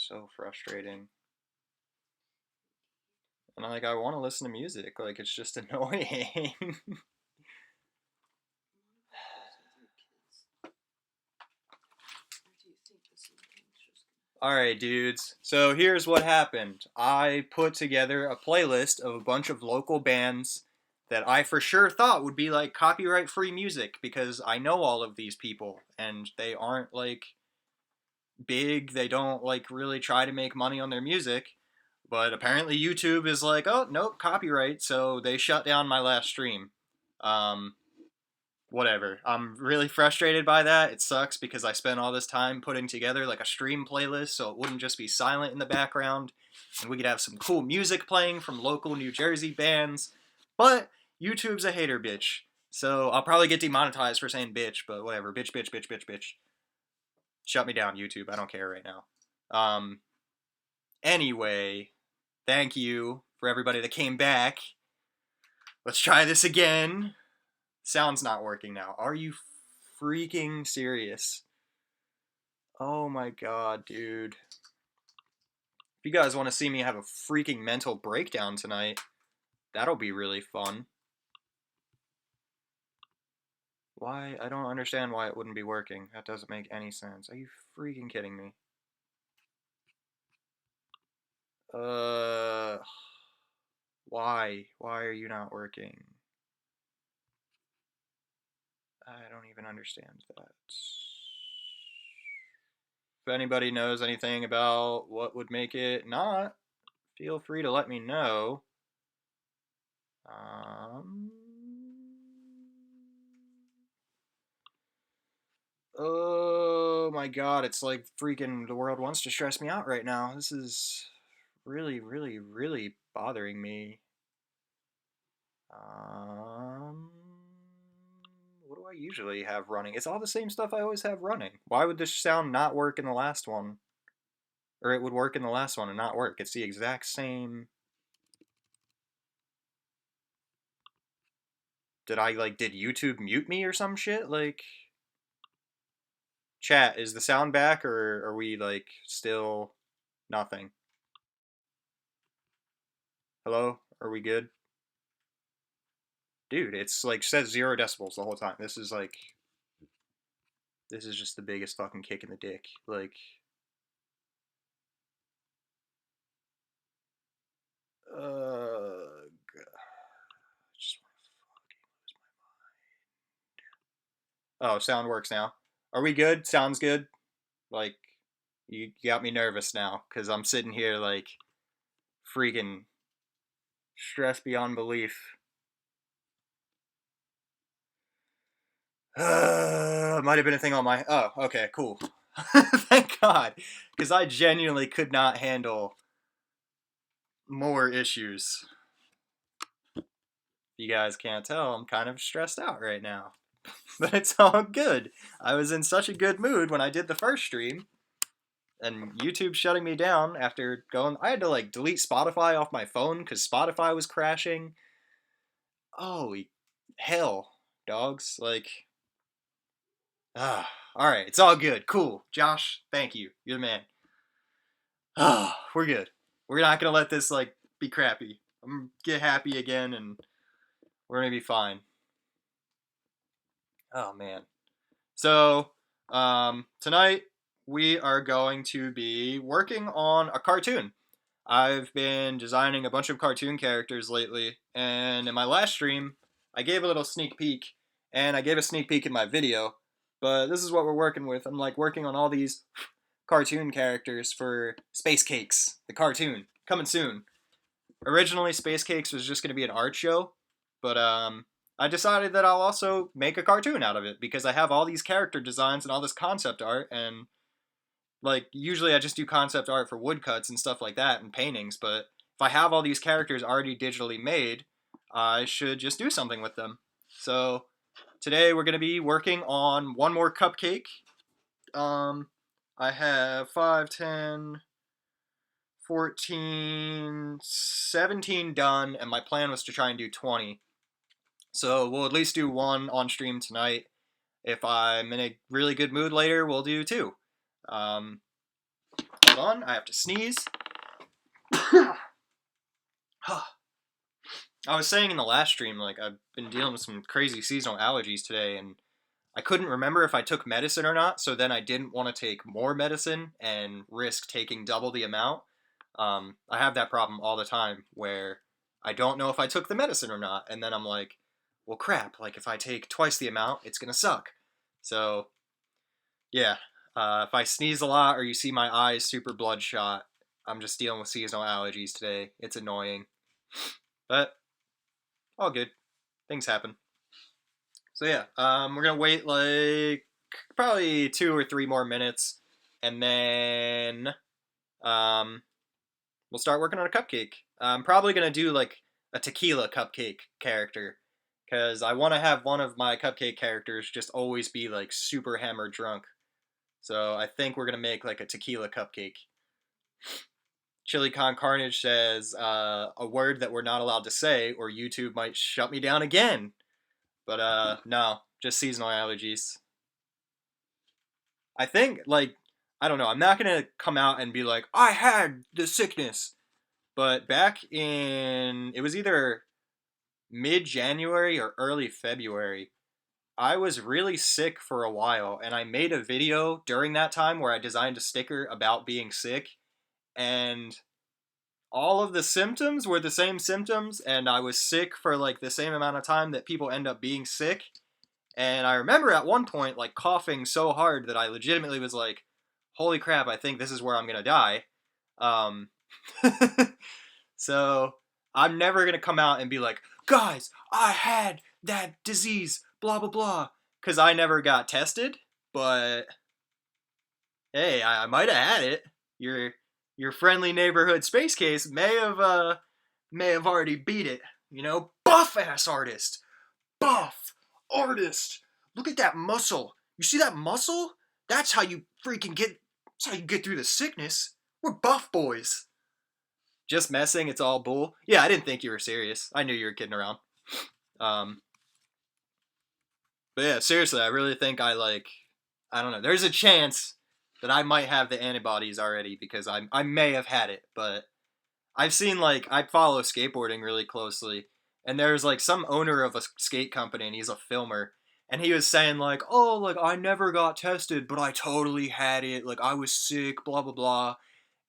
so frustrating. And like, I want to listen to music, like, it's just annoying. Alright, dudes. So here's what happened. I put together a playlist of a bunch of local bands that I for sure thought would be like copyright free music because I know all of these people and they aren't like big. They don't like really try to make money on their music. But apparently YouTube is like, oh, nope, copyright. So they shut down my last stream. Um, Whatever. I'm really frustrated by that. It sucks because I spent all this time putting together like a stream playlist so it wouldn't just be silent in the background and we could have some cool music playing from local New Jersey bands. But YouTube's a hater bitch. So I'll probably get demonetized for saying bitch, but whatever. Bitch, bitch, bitch, bitch, bitch. Shut me down, YouTube. I don't care right now. Anyway, thank you for everybody that came back. Let's try this again. Sound's not working now. Are you freaking serious? Oh my god, dude. If you guys want to see me have a freaking mental breakdown tonight, that'll be really fun. Why? I don't understand why it wouldn't be working. That doesn't make any sense. Are you freaking kidding me? Why? Why are you not working? I don't even understand that. If anybody knows anything about what would make it not, feel free to let me know. Oh my god, it's like freaking the world wants to stress me out right now. This is really, really, really bothering me. What do I usually have running? It's all the same stuff I always have running. Why would this sound not work in the last one? Or it would work in the last one and not work. It's the exact same. Did YouTube mute me or some shit? Like, chat, is the sound back or are we like still nothing? Hello? Are we good? Dude, it's like says 0 decibels the whole time. This is just the biggest fucking kick in the dick. Like, God. I just want to fucking lose my mind. Oh, sound works now. Are we good? Sounds good? Like, you got me nervous now, because I'm sitting here, like, freaking stressed beyond belief. Might have been a thing on my... Oh, okay, cool. Thank God, because I genuinely could not handle more issues. You guys can't tell, I'm kind of stressed out right now. But it's all good. I was in such a good mood when I did the first stream, and YouTube shutting me down after going... I had to, like, delete Spotify off my phone because Spotify was crashing. Holy hell, dogs. Like... Alright, it's all good. Cool. Josh, thank you. You're the man. We're good. We're not gonna let this, like, be crappy. I'm gonna get happy again, and we're gonna be fine. Oh, man. So, tonight we are going to be working on a cartoon. I've been designing a bunch of cartoon characters lately, and in my last stream, I gave a little sneak peek, and I gave a sneak peek in my video, but this is what we're working with. I'm, like, working on all these cartoon characters for SpvceCakes, the cartoon, coming soon. Originally, SpvceCakes was just going to be an art show, but, I decided that I'll also make a cartoon out of it because I have all these character designs and all this concept art, and like usually I just do concept art for woodcuts and stuff like that and paintings, but if I have all these characters already digitally made, I should just do something with them. So today we're going to be working on one more cupcake. I have 5, 10, 14, 17 done, and my plan was to try and do 20. So we'll at least do one on stream tonight. If I'm in a really good mood later, we'll do 2. Hold on, I have to sneeze. I was saying in the last stream, like, I've been dealing with some crazy seasonal allergies today, and I couldn't remember if I took medicine or not, so then I didn't want to take more medicine and risk taking double the amount. I have that problem all the time where I don't know if I took the medicine or not, and then I'm like, well, crap, like, if I take twice the amount, it's gonna suck. So, yeah, if I sneeze a lot or you see my eyes super bloodshot, I'm just dealing with seasonal allergies today. It's annoying. But, all good. Things happen. So yeah, we're gonna wait like probably 2 or 3 more minutes, and then we'll start working on a cupcake. I'm probably gonna do like a tequila cupcake character, because I want to have one of my cupcake characters just always be like super hammered drunk. So I think we're gonna make like a tequila cupcake. Chili Con Carnage says a word that we're not allowed to say, or YouTube might shut me down again. But no, just seasonal allergies. I think, like, I don't know, I'm not gonna come out and be like, I had the sickness. But back in, it was either mid-January or early February, I was really sick for a while, and I made a video during that time where I designed a sticker about being sick, and all of the symptoms were the same symptoms, and I was sick for like the same amount of time that people end up being sick. And I remember at one point like coughing so hard that I legitimately was like, holy crap, I think this is where I'm gonna die. Um, so I'm never gonna come out and be like, guys, I had that disease, blah blah blah, because I never got tested. But hey, I might have had it. Your friendly neighborhood space case may have already beat it. You know, buff ass artist, buff artist. Look at that muscle. You see that muscle? That's how you freaking get. That's how you get through the sickness. We're buff boys. Just messing. It's all bull. Yeah, I didn't think you were serious. I knew you were kidding around. Um, but yeah, seriously, I really think I don't know. There's a chance that I might have the antibodies already because I may have had it, but I've seen like I follow skateboarding really closely, and there's like some owner of a skate company, and he's a filmer, and he was saying like, oh, like I never got tested, but I totally had it, like I was sick, blah blah blah,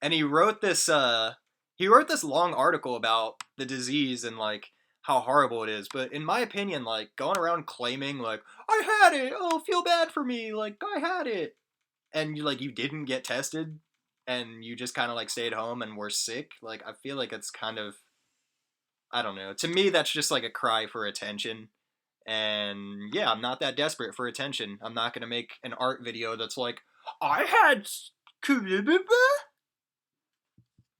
and he wrote this long article about the disease and like how horrible it is. But in my opinion, like going around claiming like I had it, oh feel bad for me, like I had it, and you didn't get tested and you just kind of like stayed home and were sick, like I feel like it's kind of, I don't know, to me that's just like a cry for attention. And yeah, I'm not that desperate for attention. I'm not going to make an art video that's like I had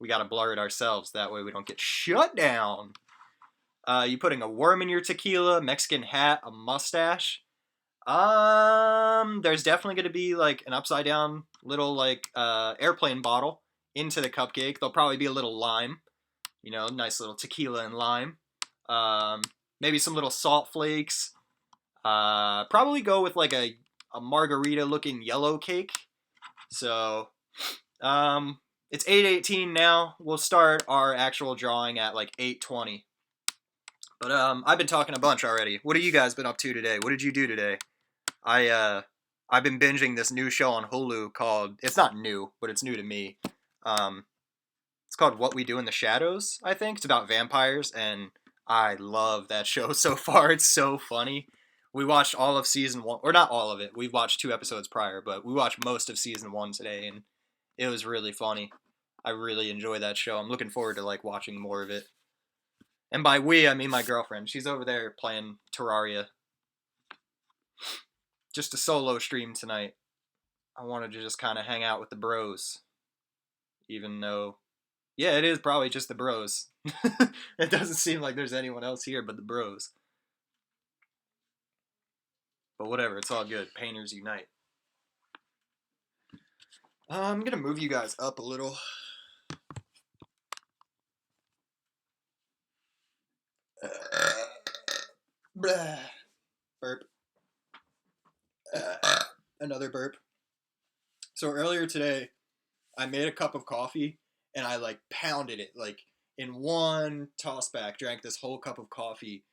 we got to blur it ourselves, that way we don't get shut down. You putting a worm in your tequila, Mexican hat, a mustache. There's definitely going to be like an upside down little like airplane bottle into the cupcake. There'll probably be a little lime, nice little tequila and lime. Maybe some little salt flakes. Probably go with like a margarita looking yellow cake. So, it's 8:18 now. We'll start our actual drawing at like 8:20. But I've been talking a bunch already. What have you guys been up to today? What did you do today? I've been binging this new show on Hulu called, it's not new, but it's new to me. It's called What We Do in the Shadows, I think. It's about vampires, and I love that show so far. It's so funny. We watched all of season 1, or not all of it. We watched 2 episodes prior, but we watched most of season 1 today, and it was really funny. I really enjoy that show. I'm looking forward to like watching more of it. And by we, I mean my girlfriend. She's over there playing Terraria. Just a solo stream tonight. I wanted to just kind of hang out with the bros. Even though, yeah, it is probably just the bros. It doesn't seem like there's anyone else here but the bros. But whatever, it's all good. Painters unite. I'm gonna move you guys up a little. Burp. Another burp. So earlier today, I made a cup of coffee and I like pounded it like in one toss back, drank this whole cup of coffee.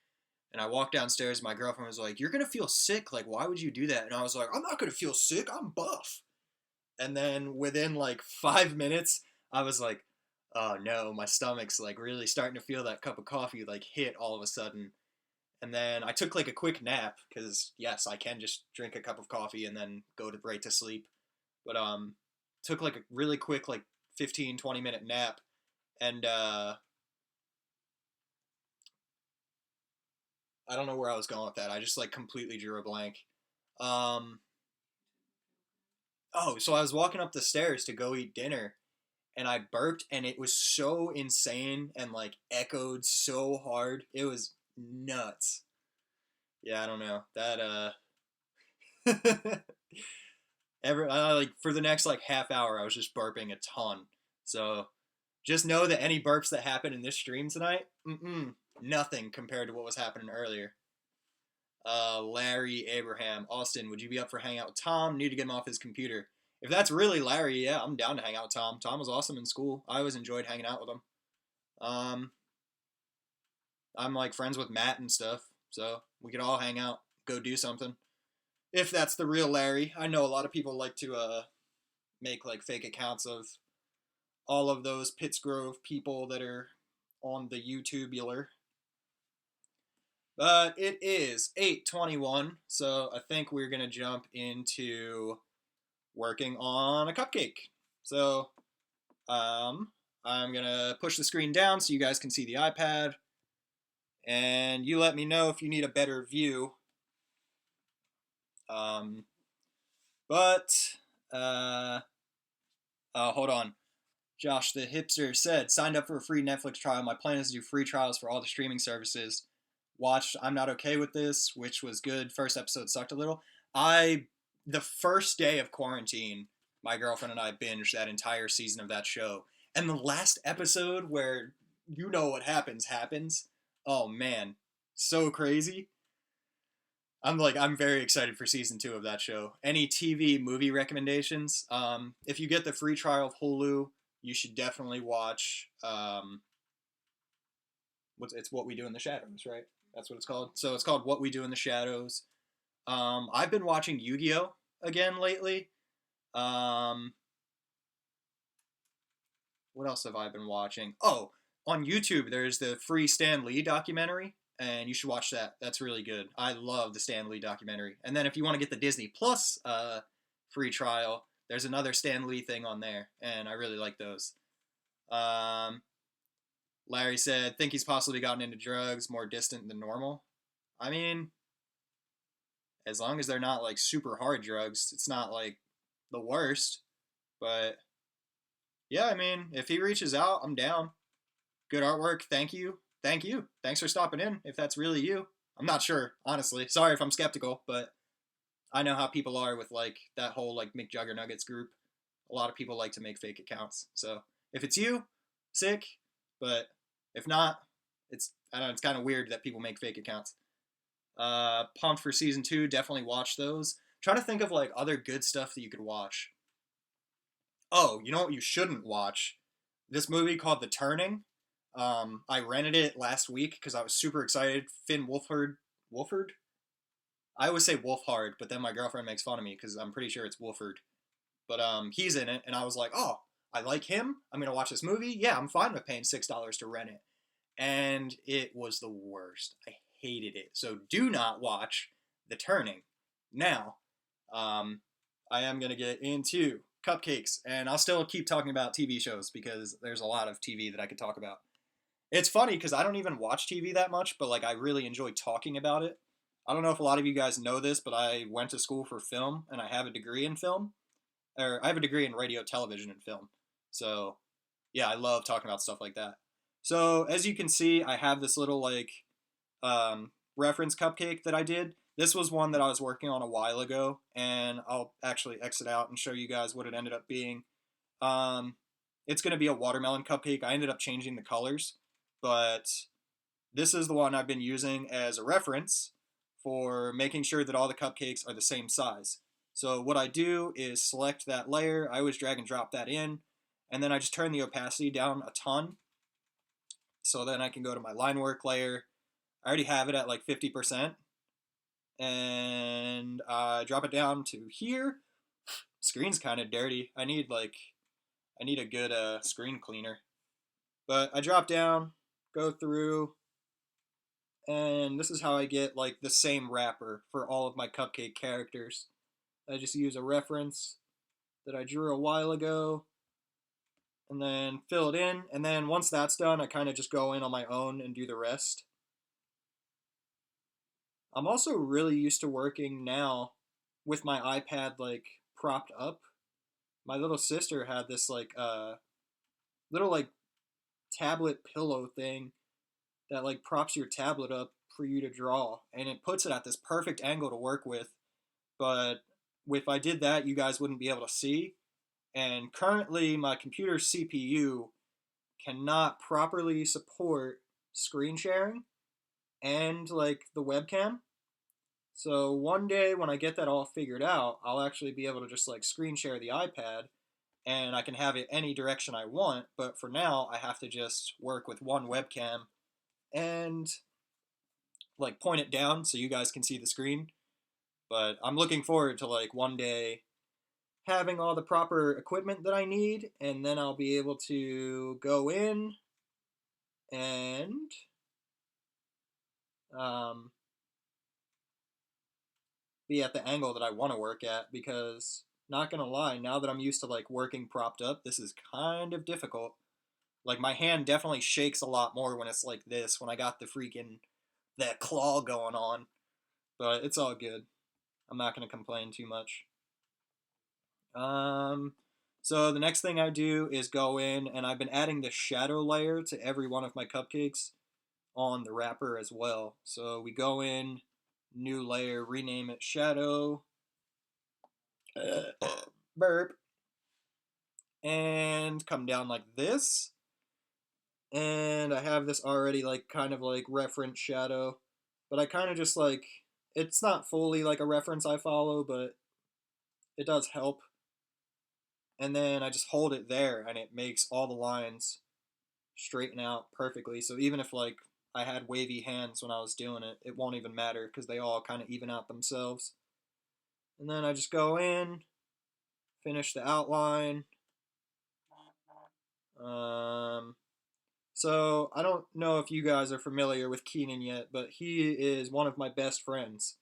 And I walked downstairs. My girlfriend was like, "You're gonna feel sick. Like, why would you do that?" And I was like, "I'm not gonna feel sick. I'm buff." And then within like 5 minutes, I was like, "Oh no, my stomach's like really starting to feel that cup of coffee like hit all of a sudden." And then I took like a quick nap because yes, I can just drink a cup of coffee and then go to right to sleep. But took like a really quick like 15-20 minute nap, and I don't know where I was going with that. I just like completely drew a blank. Um, oh, so I was walking up the stairs to go eat dinner, and I burped, and it was so insane and like echoed so hard. It was nuts. Yeah, I don't know that. Like for the next like half hour, I was just burping a ton. So just know that any burps that happen in this stream tonight, nothing compared to what was happening earlier. Larry Abraham, Austin, would you be up for hanging out with Tom? Need to get him off his computer. If that's really Larry, yeah, I'm down to hang out with Tom. Tom was awesome in school. I always enjoyed hanging out with him. Um, I'm like friends with Matt and stuff, so we could all hang out, go do something. If that's the real Larry, I know a lot of people like to make like fake accounts of all of those Pittsgrove people that are on the YouTubular. But it is 8:21, so I think we're gonna jump into working on a cupcake. So I'm gonna push the screen down so you guys can see the iPad, and you let me know if you need a better view. But hold on. Josh the hipster said, signed up for a free Netflix trial. My plan is to do free trials for all the streaming services. Watched I'm Not Okay With This, which was good. First episode sucked a little. The first day of quarantine, my girlfriend and I binged that entire season of that show. And the last episode where you know what happens. Oh man, so crazy. I'm very excited for season 2 of that show. Any TV movie recommendations? If you get the free trial of Hulu, you should definitely watch. It's What We Do in the Shadows, right? That's what it's called. So it's called What We Do in the Shadows. I've been watching Yu-Gi-Oh again lately. What else have I been watching? Oh, on YouTube, there's the free Stan Lee documentary, and you should watch that. That's really good. I love the Stan Lee documentary. And then if you want to get the Disney Plus free trial, there's another Stan Lee thing on there, and I really like those. Larry said, think he's possibly gotten into drugs, more distant than normal. I mean, as long as they're not like super hard drugs, it's not like the worst. But yeah, I mean, if he reaches out, I'm down. Good artwork. Thank you. Thank you. Thanks for stopping in, if that's really you. I'm not sure, honestly. Sorry if I'm skeptical, but I know how people are with like that whole like McJuggernuggets group. A lot of people like to make fake accounts. So if it's you, sick. But if not, I don't know, it's kind of weird that people make fake accounts. Pumped for season 2. Definitely watch those. Trying to think of like other good stuff that you could watch. Oh, you know what you shouldn't watch? This movie called The Turning. I rented it last week because I was super excited. Finn Wolfhard? I always say Wolfhard, but then my girlfriend makes fun of me because I'm pretty sure it's Wolfhard. But he's in it, and I was like, oh, I like him. I'm gonna watch this movie. Yeah, I'm fine with paying $6 to rent it. And it was the worst. I hated it. So do not watch The Turning. Now, I am gonna get into cupcakes, and I'll still keep talking about TV shows because there's a lot of TV that I could talk about. It's funny because I don't even watch TV that much, but like I really enjoy talking about it. I don't know if a lot of you guys know this, but I went to school for film, and I have a degree in film, or I have a degree in radio, television, and film. So yeah, I love talking about stuff like that. So as you can see, I have this little like reference cupcake that I did. This was one that I was working on a while ago, and I'll actually exit out and show you guys what it ended up being. It's going to be a watermelon cupcake. I ended up changing the colors, but this is the one I've been using as a reference for making sure that all the cupcakes are the same size. So what I do is select that layer. I always drag and drop that in. and then I just turn the opacity down a ton, so then I can go to my line work layer. I already have it at like 50%, and drop it down to here. Screen's kind of dirty. I need a good screen cleaner. But I drop down, go through, and this is how I get like the same wrapper for all of my cupcake characters. I just use a reference that I drew a while ago, and then fill it in, and then once that's done, I kind of just go in on my own and do the rest. I'm also really used to working now with my iPad like propped up. My little sister had this like little like tablet pillow thing that like props your tablet up for you to draw, and it puts it at this perfect angle to work with. But if I did that, you guys wouldn't be able to see. And currently, my computer's CPU cannot properly support screen sharing and like the webcam. So one day when I get that all figured out, I'll actually be able to just like screen share the iPad, and I can have it any direction I want. But for now, I have to just work with one webcam and like point it down so you guys can see the screen. But I'm looking forward to like one day having all the proper equipment that I need, and then I'll be able to go in and be at the angle that I want to work at, because not gonna lie, now that I'm used to like working propped up, this is kind of difficult. Like my hand definitely shakes a lot more when it's like this, when I got that claw going on. But it's all good. I'm not gonna complain too much. Um, so the next thing I do is go in, and I've been adding the shadow layer to every one of my cupcakes on the wrapper as well. So we go in, new layer, rename it shadow, burp, and come down like this. And I have this already like kind of like reference shadow, but I kind of just like, it's not fully like a reference I follow, but it does help. And then I just hold it there, and it makes all the lines straighten out perfectly. So even if like I had wavy hands when I was doing it, it won't even matter because they all kind of even out themselves. And then I just go in, finish the outline. So I don't know if you guys are familiar with Keenan yet, but he is one of my best friends.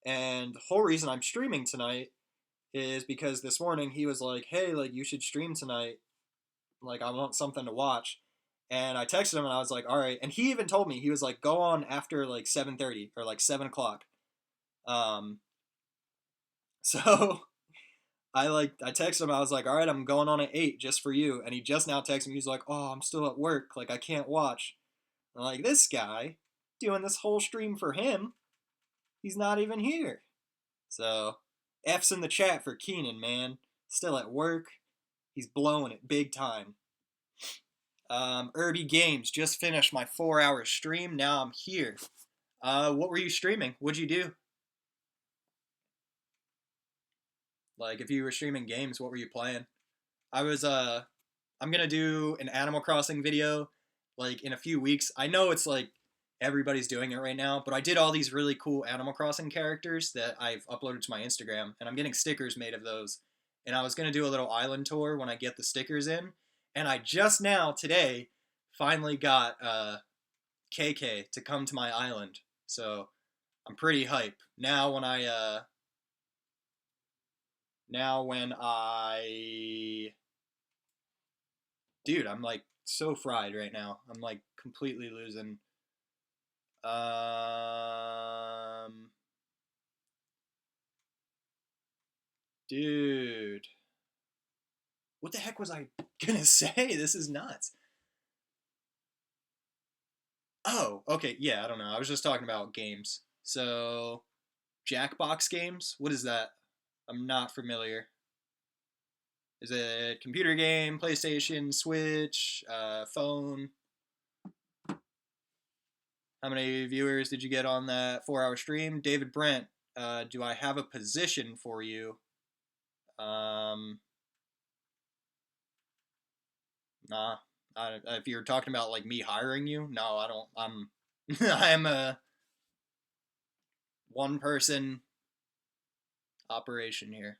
And the whole reason I'm streaming tonight is because this morning he was like, "Hey, like you should stream tonight. Like I want something to watch." And I texted him and I was like, "All right." And he even told me, he was like, "Go on after like 7:30 or like 7 o'clock." Um, so I texted him. I was like, "All right, I'm going on at 8 just for you." And he just now texted me. He's like, "Oh, I'm still at work. Like I can't watch." I'm like, this guy doing this whole stream for him. He's not even here. So F's in the chat for Keenan, man. Still at work. He's blowing it big time. Irby Games, just finished my 4-hour stream. Now I'm here. What were you streaming? What'd you do? Like, if you were streaming games, what were you playing? I'm gonna do an Animal Crossing video, like, in a few weeks. I know it's, like, everybody's doing it right now, but I did all these really cool Animal Crossing characters that I've uploaded to my Instagram, and I'm getting stickers made of those. And I was gonna do a little island tour when I get the stickers in, and I just now, today, finally got, KK to come to my island. So, I'm pretty hype. Dude, I'm like so fried right now. I'm like completely losing. Um, Dude, what the heck was I gonna say? This is nuts. Oh, okay, yeah, I don't know. I was just talking about games. So, Jackbox games? What is that? I'm not familiar. Is it computer game, PlayStation, Switch, phone? How many viewers did you get on that 4-hour stream? David Brent, do I have a position for you? Nah. If you're talking about like me hiring you, no, I don't. I'm a one person operation here.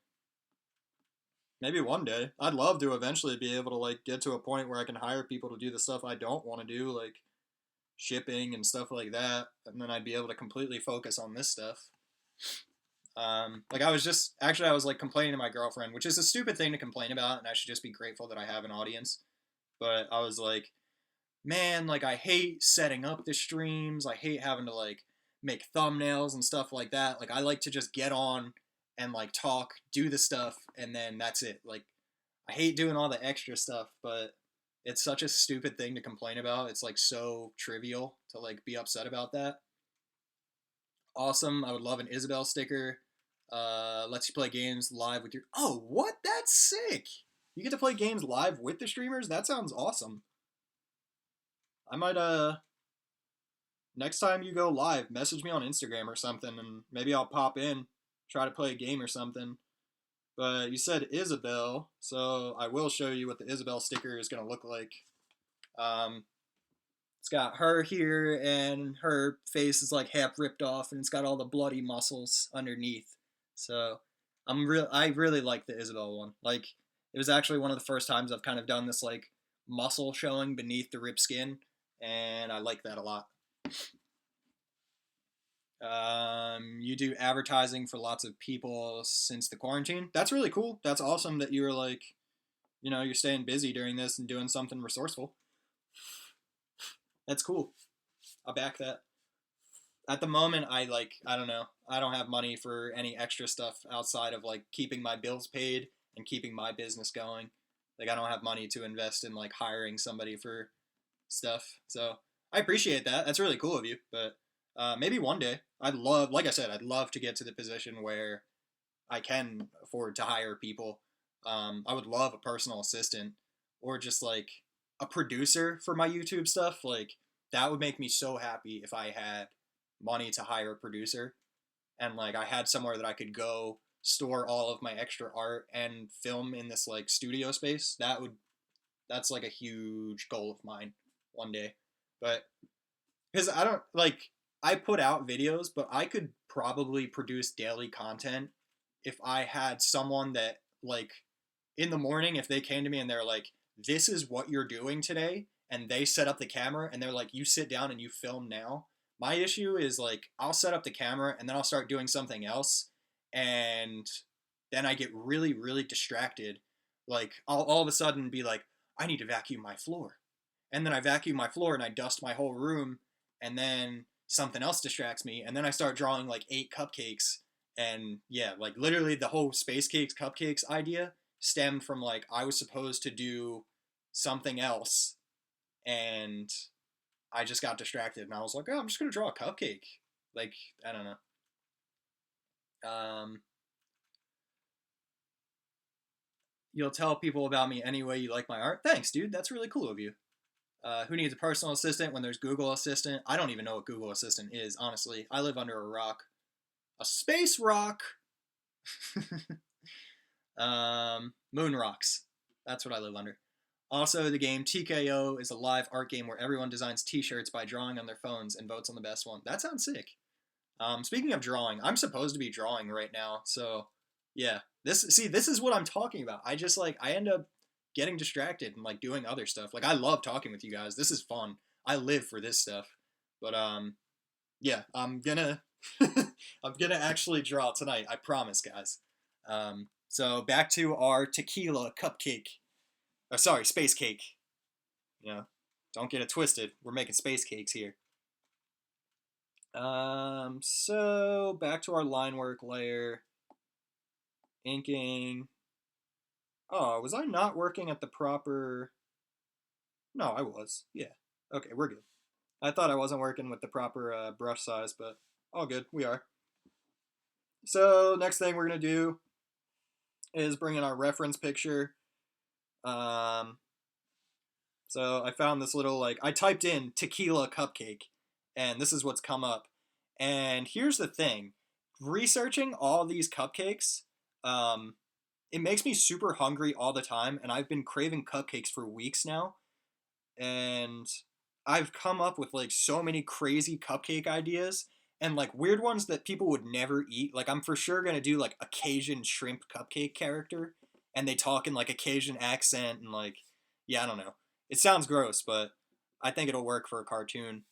Maybe one day. I'd love to eventually be able to like get to a point where I can hire people to do the stuff I don't want to do, like shipping and stuff like that, and then I'd be able to completely focus on this stuff. Like I was like complaining to my girlfriend, which is a stupid thing to complain about, and I should just be grateful that I have an audience. But I was like, man, like I hate setting up the streams. I hate having to like make thumbnails and stuff like that. Like I like to just get on and like talk, do the stuff, and then that's it. Like I hate doing all the extra stuff, but it's such a stupid thing to complain about. It's like so trivial to like be upset about that. Awesome. I would love an Isabelle sticker. Lets you play games live with your. Oh, what? That's sick. You get to play games live with the streamers? That sounds awesome. I might next time you go live, message me on Instagram or something, and maybe I'll pop in, try to play a game or something. But you said Isabelle, so I will show you what the Isabelle sticker is going to look like. It's got her here, and her face is like half ripped off, and it's got all the bloody muscles underneath. So I really like the Isabelle one. Like it was actually one of the first times I've kind of done this like muscle showing beneath the ripped skin, and I like that a lot. You do advertising for lots of people since the quarantine. That's really cool. That's awesome that you were like, you're staying busy during this and doing something resourceful. That's cool. I'll back that. At the moment, I don't know. I don't have money for any extra stuff outside of like keeping my bills paid and keeping my business going. Like I don't have money to invest in like hiring somebody for stuff. So I appreciate that. That's really cool of you. But maybe one day, like I said, I'd love to get to the position where I can afford to hire people. I would love a personal assistant or just like a producer for my YouTube stuff. Like that would make me so happy if I had money to hire a producer and like I had somewhere that I could go store all of my extra art and film in this like studio space. That's like a huge goal of mine one day. But because I don't like I put out videos, but I could probably produce daily content if I had someone that like in the morning if they came to me and they're like, this is what you're doing today, and they set up the camera and they're like, you sit down and you film now. My issue is like I'll set up the camera and then I'll start doing something else, and then I get really really distracted. Like I'll all of a sudden be like, I need to vacuum my floor, and then I vacuum my floor and I dust my whole room, and then something else distracts me, and then I start drawing like 8 cupcakes, and yeah, like literally the whole SpvceCakes cupcakes idea stemmed from like I was supposed to do something else, and I just got distracted, and I was like, oh, I'm just gonna draw a cupcake. Like I don't know. You'll tell people about me anyway you like my art. Thanks, dude. That's really cool of you. Who needs a personal assistant when there's Google Assistant? I don't even know what Google Assistant is, honestly. I live under a rock. A space rock! Moon rocks. That's what I live under. Also, the game TKO is a live art game where everyone designs t-shirts by drawing on their phones and votes on the best one. That sounds sick. Speaking of drawing, I'm supposed to be drawing right now, so yeah. This is what I'm talking about. I just like I end up getting distracted and like doing other stuff. Like I love talking with you guys. This is fun. I live for this stuff. But yeah, I'm gonna I'm gonna actually draw tonight. I promise, guys. So back to our tequila cupcake. Sorry, space cake. You know, don't get it twisted. We're making space cakes here. So back to our line work layer. Inking. Oh, was I not working at the proper... No, I was. Yeah. Okay, we're good. I thought I wasn't working with the proper brush size, but all good. We are. So next thing we're going to do is bring in our reference picture. So I found this little, like, I typed in tequila cupcake, and this is what's come up. And here's the thing. Researching all these cupcakes, it makes me super hungry all the time, and I've been craving cupcakes for weeks now. And I've come up with like so many crazy cupcake ideas and like weird ones that people would never eat. Like I'm for sure gonna do like a Cajun shrimp cupcake character, and they talk in like a Cajun accent and like, yeah, I don't know. It sounds gross, but I think it'll work for a cartoon.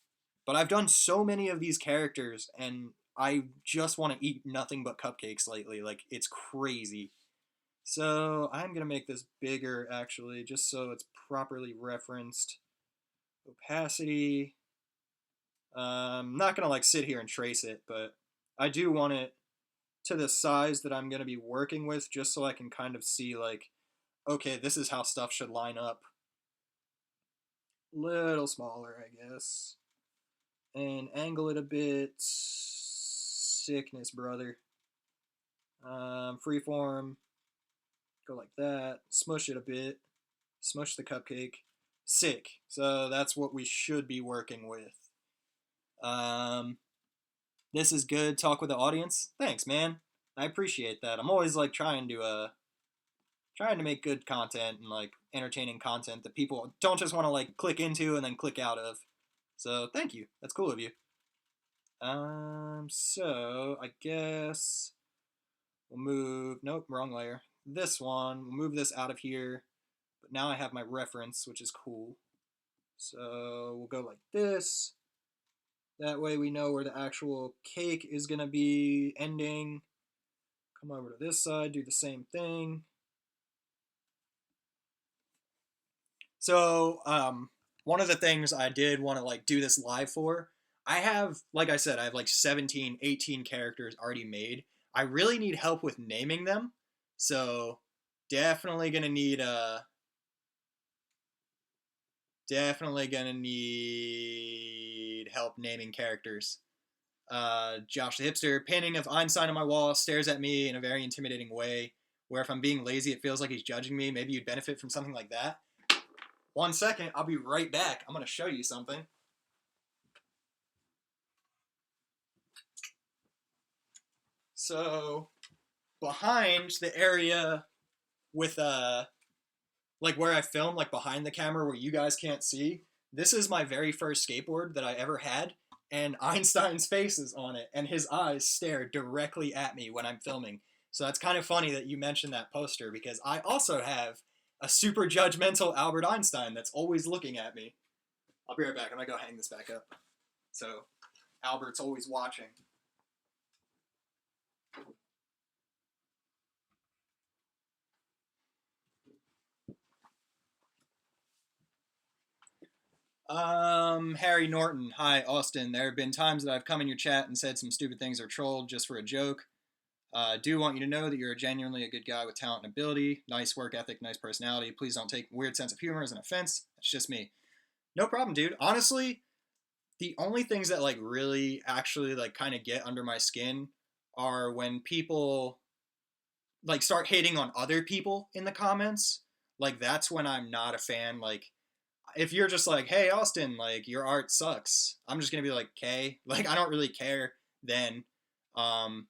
But I've done so many of these characters, and I just want to eat nothing but cupcakes lately. Like it's crazy. So I'm gonna make this bigger actually, just so it's properly referenced. Opacity. I'm not gonna like sit here and trace it, but I do want it to the size that I'm gonna be working with, just so I can kind of see like, okay, this is how stuff should line up. Little smaller, I guess, and angle it a bit. Sickness, brother. Freeform. Go like that. Smush it a bit. Smush the cupcake. Sick. So that's what we should be working with. Um, this is good. Talk with the audience. Thanks, man. I appreciate that. I'm always like trying to make good content and like entertaining content that people don't just want to like click into and then click out of. So thank you. That's cool of you. So I guess we'll move. Nope, wrong layer. This one. We'll move this out of here. But now I have my reference, which is cool. So we'll go like this. That way we know where the actual cake is going to be ending. Come over to this side, do the same thing. So, one of the things I did want to like do this live for, I have, like I said, I have like 17, 18 characters already made. I really need help with naming them. So, definitely going to need help naming characters. Josh the Hipster, painting of Einstein on my wall, stares at me in a very intimidating way, where if I'm being lazy, it feels like he's judging me. Maybe you'd benefit from something like that. 1 second, I'll be right back. I'm going to show you something. So, behind the area with, like where I film, like behind the camera where you guys can't see, this is my very first skateboard that I ever had, and Einstein's face is on it, and his eyes stare directly at me when I'm filming. So that's kind of funny that you mentioned that poster, because I also have a super judgmental Albert Einstein that's always looking at me. I'll be right back. I'm gonna go hang this back up. So Albert's always watching. Harry Norton. Hi, Austin. There have been times that I've come in your chat and said some stupid things or trolled just for a joke. I do want you to know that you're genuinely a good guy with talent and ability, nice work ethic, nice personality. Please don't take weird sense of humor as an offense. It's just me. No problem, dude. Honestly, the only things that like really actually like kind of get under my skin are when people like start hating on other people in the comments. Like that's when I'm not a fan. Like if you're just like, "Hey Austin, like your art sucks." I'm just going to be like, "Okay." Like I don't really care then. Um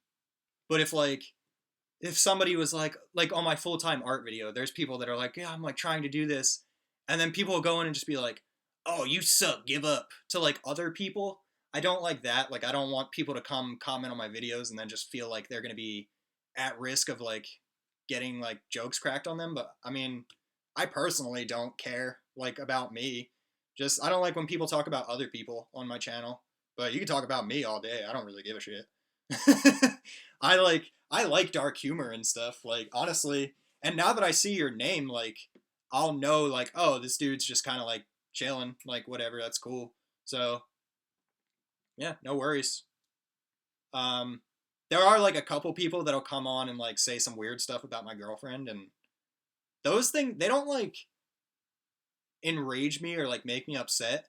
but if somebody was like on my full-time art video, there's people that are like, "Yeah, I'm like trying to do this." And then people will go in and just be like, "Oh, you suck, give up," to like other people. I don't like that. Like I don't want people to come comment on my videos and then just feel like they're going to be at risk of like getting like jokes cracked on them. But I mean, I personally don't care like about me. Just I don't like when people talk about other people on my channel. But you can talk about me all day. I don't really give a shit. I like dark humor and stuff. Like honestly, and now that I see your name, like I'll know like, oh, this dude's just kind of like chilling, like whatever. That's cool. So yeah, no worries. Um, there are like a couple people that'll come on and like say some weird stuff about my girlfriend, and those things they don't like enrage me or like make me upset.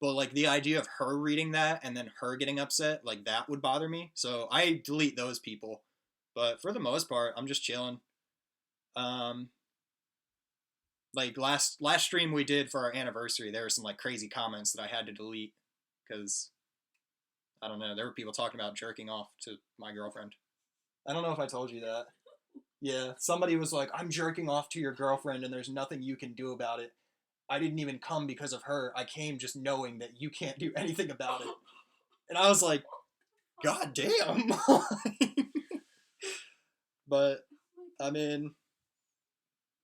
But like the idea of her reading that and then her getting upset, like that would bother me. So I delete those people. But for the most part, I'm just chilling. Um, like last stream we did for our anniversary, there were some like crazy comments that I had to delete because I don't know, there were people talking about jerking off to my girlfriend. I don't know if I told you that. Yeah, somebody was like, I'm jerking off to your girlfriend and there's nothing you can do about it. I didn't even come because of her. I came just knowing that you can't do anything about it. And I was like, God damn. But, I mean,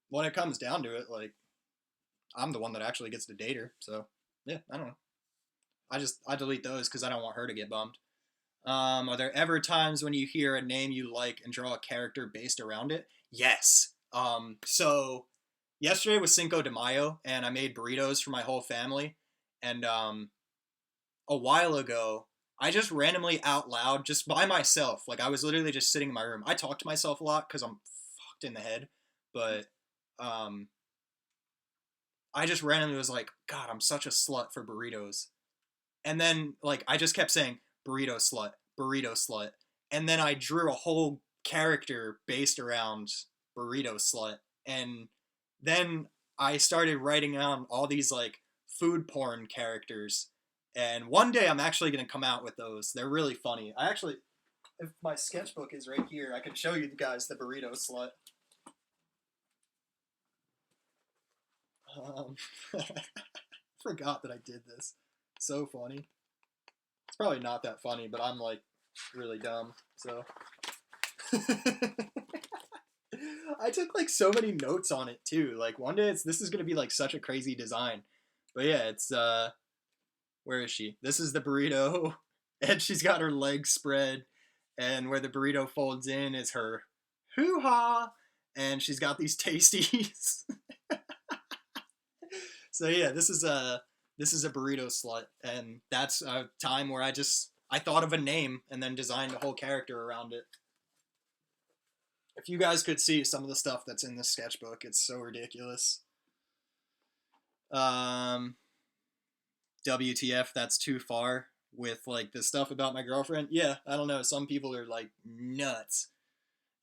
when it comes down to it, like, I'm the one that actually gets to date her. So, yeah, I don't know. I delete those because I don't want her to get bummed. Are there ever times when you hear a name you like and draw a character based around it? Yes. So yesterday was Cinco de Mayo, and I made burritos for my whole family. And a while ago, I just randomly out loud, just by myself, like I was literally just sitting in my room. I talk to myself a lot because I'm fucked in the head, but um, I just randomly was like, God, I'm such a slut for burritos. And then like I just kept saying burrito slut, and then I drew a whole character based around burrito slut, and then I started writing down all these like food porn characters, and one day I'm actually gonna come out with those. They're really funny. I actually, if my sketchbook is right here, I can show you guys the burrito slut. Um, forgot that I did this. So funny. It's probably not that funny, but I'm like really dumb. So I took like so many notes on it too. Like one day this is gonna be like such a crazy design. But yeah, it's where is she? This is the burrito, and she's got her legs spread, and where the burrito folds in is her hoo ha, and she's got these tasties. So yeah, this is a burrito slut, and that's a time where I thought of a name and then designed a whole character around it. If you guys could see some of the stuff that's in this sketchbook, it's so ridiculous. Um, WTF, that's too far with like the stuff about my girlfriend. Yeah, I don't know. Some people are like nuts.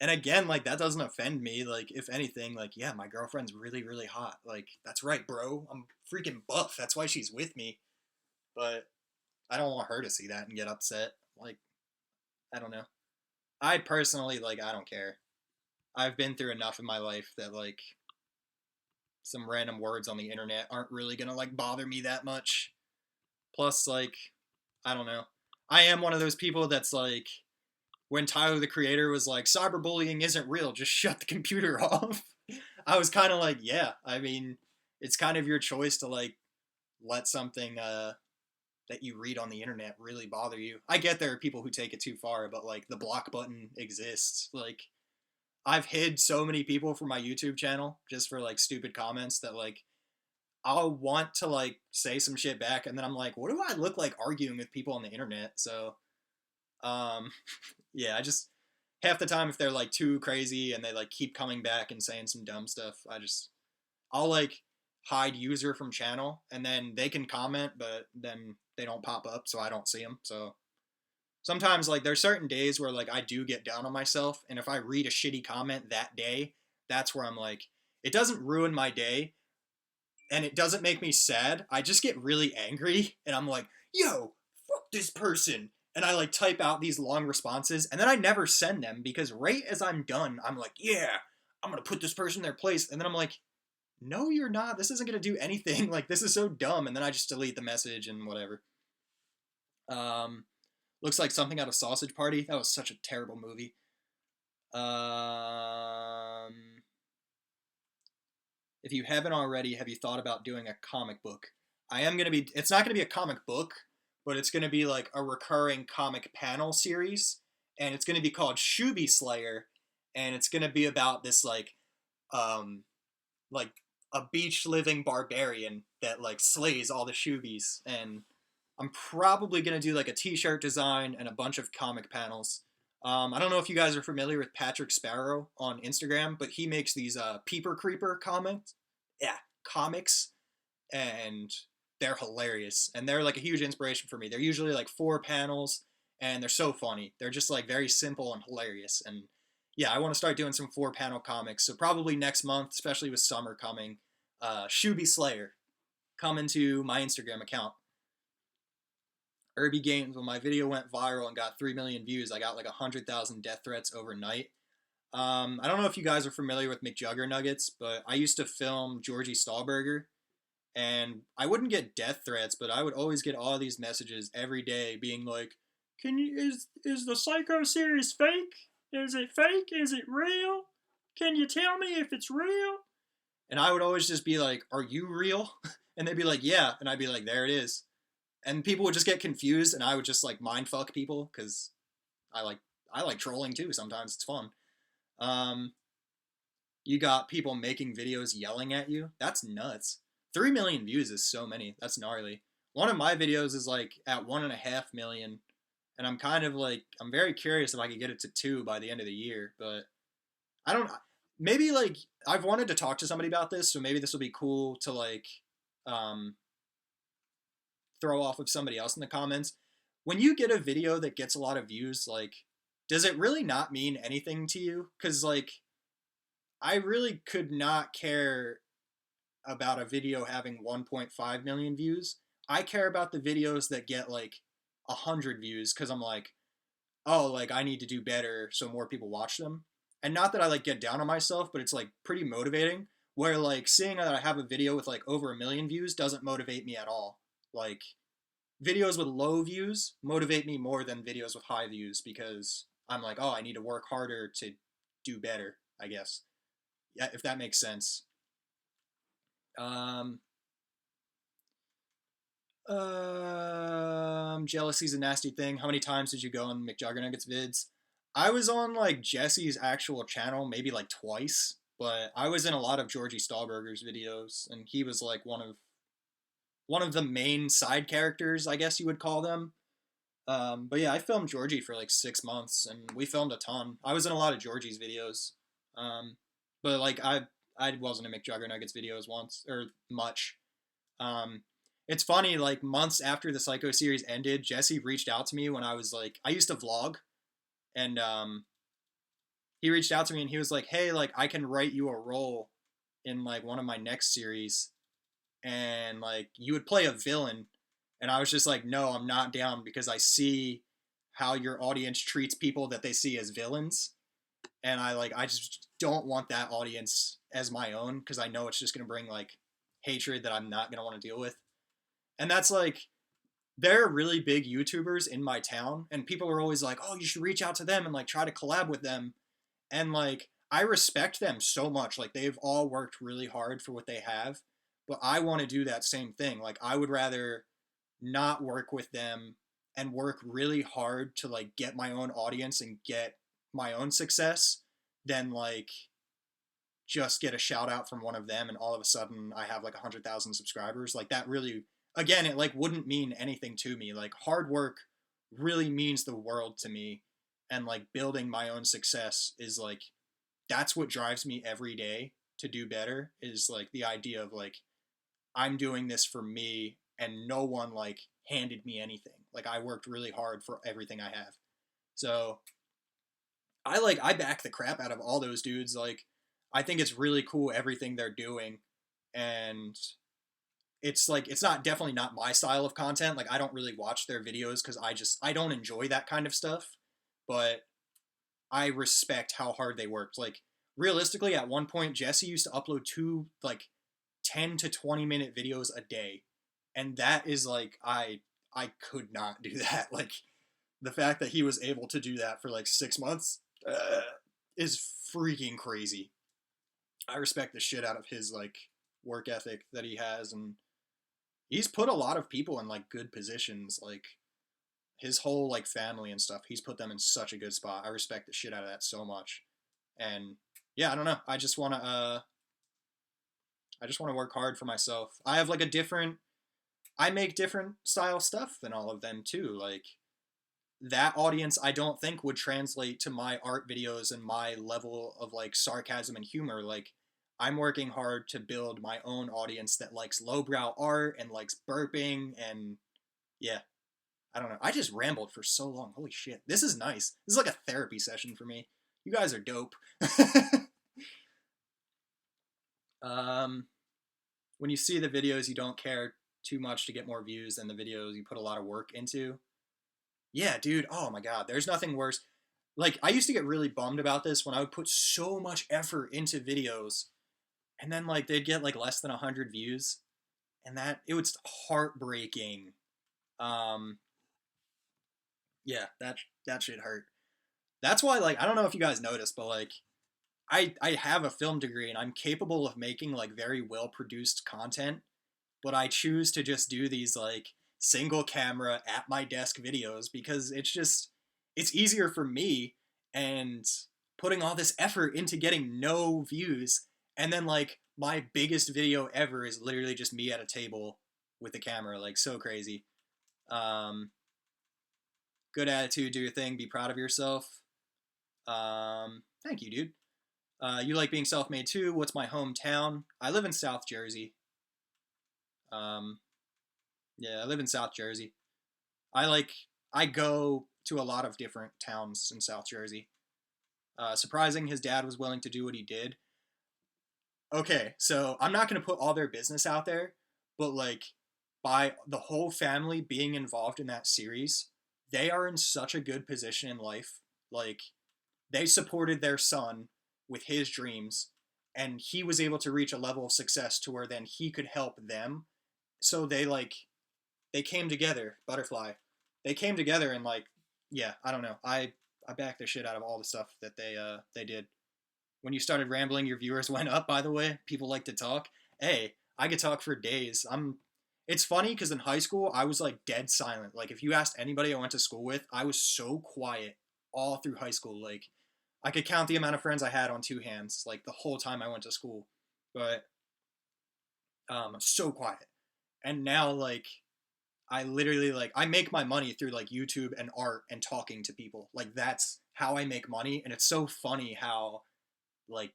And again, like that doesn't offend me. Like if anything, like yeah, my girlfriend's really really hot. Like that's right, bro. I'm freaking buff. That's why she's with me. But I don't want her to see that and get upset. Like I don't know. I personally like I don't care. I've been through enough in my life that like some random words on the internet aren't really gonna like bother me that much. Plus, like, I don't know. I am one of those people that's like, when Tyler the Creator was like, cyberbullying isn't real, just shut the computer off. I was kind of like, yeah. I mean, it's kind of your choice to like let something that you read on the internet really bother you. I get there are people who take it too far, but like the block button exists. Like I've hid so many people from my YouTube channel just for like stupid comments that like I'll want to like say some shit back and then I'm like, what do I look like arguing with people on the internet? So um yeah, I just half the time if they're like too crazy and they like keep coming back and saying some dumb stuff, I'll like hide user from channel and then they can comment but then they don't pop up so I don't see them. So sometimes like there's certain days where like I do get down on myself and if I read a shitty comment that day, that's where I'm like it doesn't ruin my day and it doesn't make me sad. I just get really angry and I'm like, "Yo, fuck this person." And I like type out these long responses and then I never send them because right as I'm done, I'm like, "Yeah, I'm going to put this person in their place." And then I'm like, "No, you're not. This isn't going to do anything. Like this is so dumb." And then I just delete the message and whatever. Um Looks like something out of Sausage Party. That was such a terrible movie. If you haven't already, have you thought about doing a comic book? It's not going to be a comic book, but it's going to be like a recurring comic panel series. And it's going to be called Shooby Slayer. And it's going to be about this um, like a beach living barbarian that like slays all the Shoobies. And I'm probably going to do like a t-shirt design and a bunch of comic panels. I don't know if you guys are familiar with Patrick Sparrow on Instagram, but he makes these Peeper Creeper comics. Yeah, comics, and they're hilarious. And they're like a huge inspiration for me. They're usually like 4 panels, and they're so funny. They're just like very simple and hilarious. And yeah, I want to start doing some 4 panel comics. So probably next month, especially with summer coming, Shooby Slayer coming to my Instagram account. Irby Games, when my video went viral and got 3 million views, I got like 100,000 death threats overnight. I don't know if you guys are familiar with McJuggernuggets, but I used to film Georgie Stahlberger, and I wouldn't get death threats, but I would always get all these messages every day being like, "Can you is the Psycho series fake? Is it fake? Is it real? Can you tell me if it's real?" And I would always just be like, "Are you real?" And they'd be like, "Yeah," and I'd be like, "There it is." And people would just get confused, and I would just like mind fuck people because I like I like trolling too. Sometimes it's fun. Um, you got people making videos yelling at you. That's nuts. 3 million views is so many. That's gnarly. One of my videos is like at 1.5 million, and I'm kind of like I'm very curious if I could get it to 2 by the end of the year. But I don't. Maybe like I've wanted to talk to somebody about this, so maybe this will be cool to like um, throw off of somebody else in the comments. When you get a video that gets a lot of views, like, does it really not mean anything to you? Because like I really could not care about a video having 1.5 million views. I care about the videos that get like 100 views because I'm like, oh, like I need to do better so more people watch them. And not that I like get down on myself, but it's like pretty motivating. Where like seeing that I have a video with like over 1 million views doesn't motivate me at all. Like videos with low views motivate me more than videos with high views because I'm like, oh, I need to work harder to do better, I guess. Yeah, if that makes sense. Um, Jealousy's a nasty thing. How many times did you go on McJuggernuggets vids? I was on like Jesse's actual channel maybe like twice, but I was in a lot of Georgie Stahlberger's videos, and he was like one of the main side characters, I guess you would call them. But yeah, I filmed Georgie for like 6 months, and we filmed a ton. I was in a lot of Georgie's videos, um, but like I wasn't in McJuggernuggets videos once or much. Um, it's funny, like months after the Psycho series ended, Jesse reached out to me when I was like, I used to vlog, and he reached out to me and he was like, "Hey, like I can write you a role in like one of my next series, and like you would play a villain." And I was just like, "No, I'm not down because I see how your audience treats people that they see as villains, and I just don't want that audience as my own because I know it's just gonna bring like hatred that I'm not gonna want to deal with." And that's like there are really big YouTubers in my town, and people are always like, "Oh, you should reach out to them and like try to collab with them." And like I respect them so much. Like they've all worked really hard for what they have, but I want to do that same thing. Like I would rather not work with them and work really hard to like get my own audience and get my own success than like just get a shout out from one of them and all of a sudden I have like 100,000 subscribers. Like that really, again, it like wouldn't mean anything to me. Like hard work really means the world to me, and like building my own success is like that's what drives me every day to do better. Is like the idea of like I'm doing this for me and no one like handed me anything. Like I worked really hard for everything I have. So I back the crap out of all those dudes. Like I think it's really cool everything they're doing, and it's like it's not definitely not my style of content. Like I don't really watch their videos because I don't enjoy that kind of stuff. But I respect how hard they worked. Like realistically, at one point, Jesse used to upload two like 10 to 20 minute videos a day, and that is like I could not do that. Like the fact that he was able to do that for like 6 months is freaking crazy. I respect the shit out of his like work ethic that he has, and he's put a lot of people in like good positions. Like his whole like family and stuff, he's put them in such a good spot. I respect the shit out of that so much. And yeah, I don't know. I just want to work hard for myself. I have like a different I make different style stuff than all of them too. Like that audience I don't think would translate to my art videos and my level of like sarcasm and humor. Like I'm working hard to build my own audience that likes lowbrow art and likes burping, and yeah, I don't know. I just rambled for so long. Holy shit. This is nice. This is like a therapy session for me. You guys are dope. um, when you see the videos you don't care too much to get more views than the videos you put a lot of work into. Yeah, dude. Oh my god. There's nothing worse. Like, I used to get really bummed about this when I would put so much effort into videos, and then like they'd get like less than 100 views, and that it was heartbreaking. Um, yeah, that shit hurt. That's why, like, I don't know if you guys noticed, but like I have a film degree and I'm capable of making like very well produced content, but I choose to just do these like single camera at my desk videos because it's easier for me, and putting all this effort into getting no views, and then like my biggest video ever is literally just me at a table with a camera, like so crazy. Um, Good attitude, do your thing, be proud of yourself. Thank you, dude. You like being self-made too. What's my hometown? I live in South Jersey. Um, yeah, I live in South Jersey. I like I go to a lot of different towns in South Jersey. Surprising his dad was willing to do what he did. Okay, so I'm not gonna put all their business out there, but like by the whole family being involved in that series, they are in such a good position in life. Like they supported their son with his dreams, and he was able to reach a level of success to where then he could help them. So they came together, butterfly. They came together and like, yeah, I don't know. I back the shit out of all the stuff that they did. When you started rambling, your viewers went up. By the way, people like to talk. Hey, I could talk for days. It's funny because in high school I was like dead silent. Like if you asked anybody I went to school with, I was so quiet all through high school. Like I could count the amount of friends I had on two hands, like the whole time I went to school. But so quiet. And now like I literally like I make my money through like YouTube and art and talking to people. Like that's how I make money, and it's so funny how like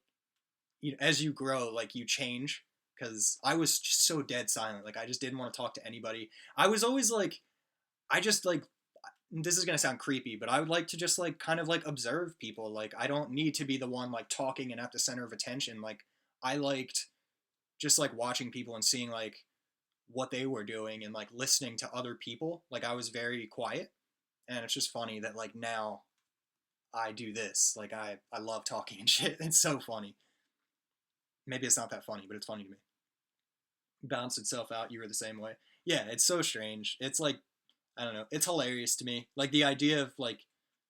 as you grow, like you change. Because I was just so dead silent. Like I just didn't want to talk to anybody. I was always like, I just like this is gonna sound creepy, but I would like to just like kind of like observe people. Like I don't need to be the one like talking and at the center of attention. Like I liked just like watching people and seeing like what they were doing and like listening to other people. Like I was very quiet, and it's just funny that like now I do this. Like I love talking and shit. It's so funny. Maybe it's not that funny, but it's funny to me. Balanced itself out. You were the same way. Yeah, it's so strange. It's like I don't know. It's hilarious to me. Like the idea of like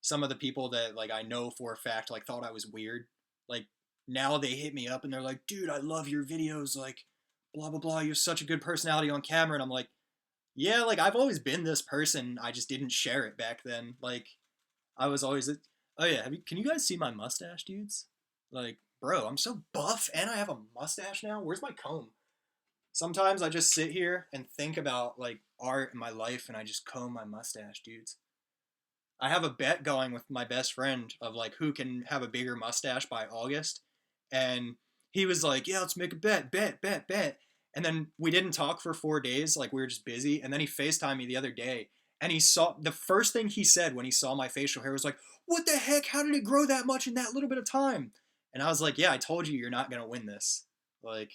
some of the people that like I know for a fact like thought I was weird. Like now they hit me up and they're like, "Dude, I love your videos. Like, blah blah blah. You're such a good personality on camera." And I'm like, "Yeah, like I've always been this person. I just didn't share it back then. Like I was always. Oh yeah, can you guys see my mustache, dudes? Like, bro, I'm so buff and I have a mustache now. Where's my comb? Sometimes I just sit here and think about like art in my life and I just comb my mustache, dudes. I have a bet going with my best friend of like who can have a bigger mustache by August. And he was like, "Yeah, let's make a bet." And then we didn't talk for 4 days, like we were just busy. And then he FaceTimed me the other day, and he saw the first thing he said when he saw my facial hair was like, "What the heck? How did it grow that much in that little bit of time?" And I was like, "Yeah, I told you you're not gonna win this." Like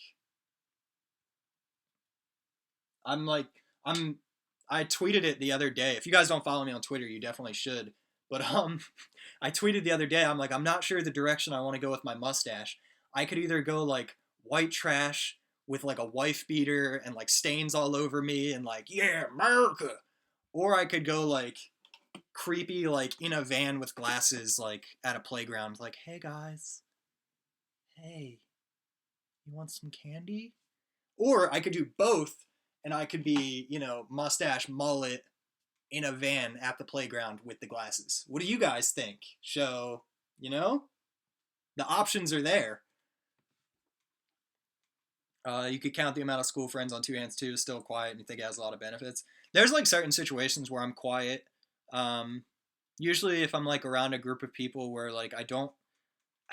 I'm like I'm I tweeted it the other day. If you guys don't follow me on Twitter, you definitely should. But I tweeted the other day. I'm like I'm not sure the direction I want to go with my mustache. I could either go like white trash with like a wife beater and like stains all over me and like yeah, America, or I could go like creepy like in a van with glasses like at a playground like hey guys, hey, you want some candy? Or I could do both, and I could be, mustache, mullet in a van at the playground with the glasses. What do you guys think? So, you know, the options are there. You could count the amount of school friends on two hands too. Still quiet, and you think it has a lot of benefits. There's like certain situations where I'm quiet. Um, Usually, if I'm like around a group of people where like I don't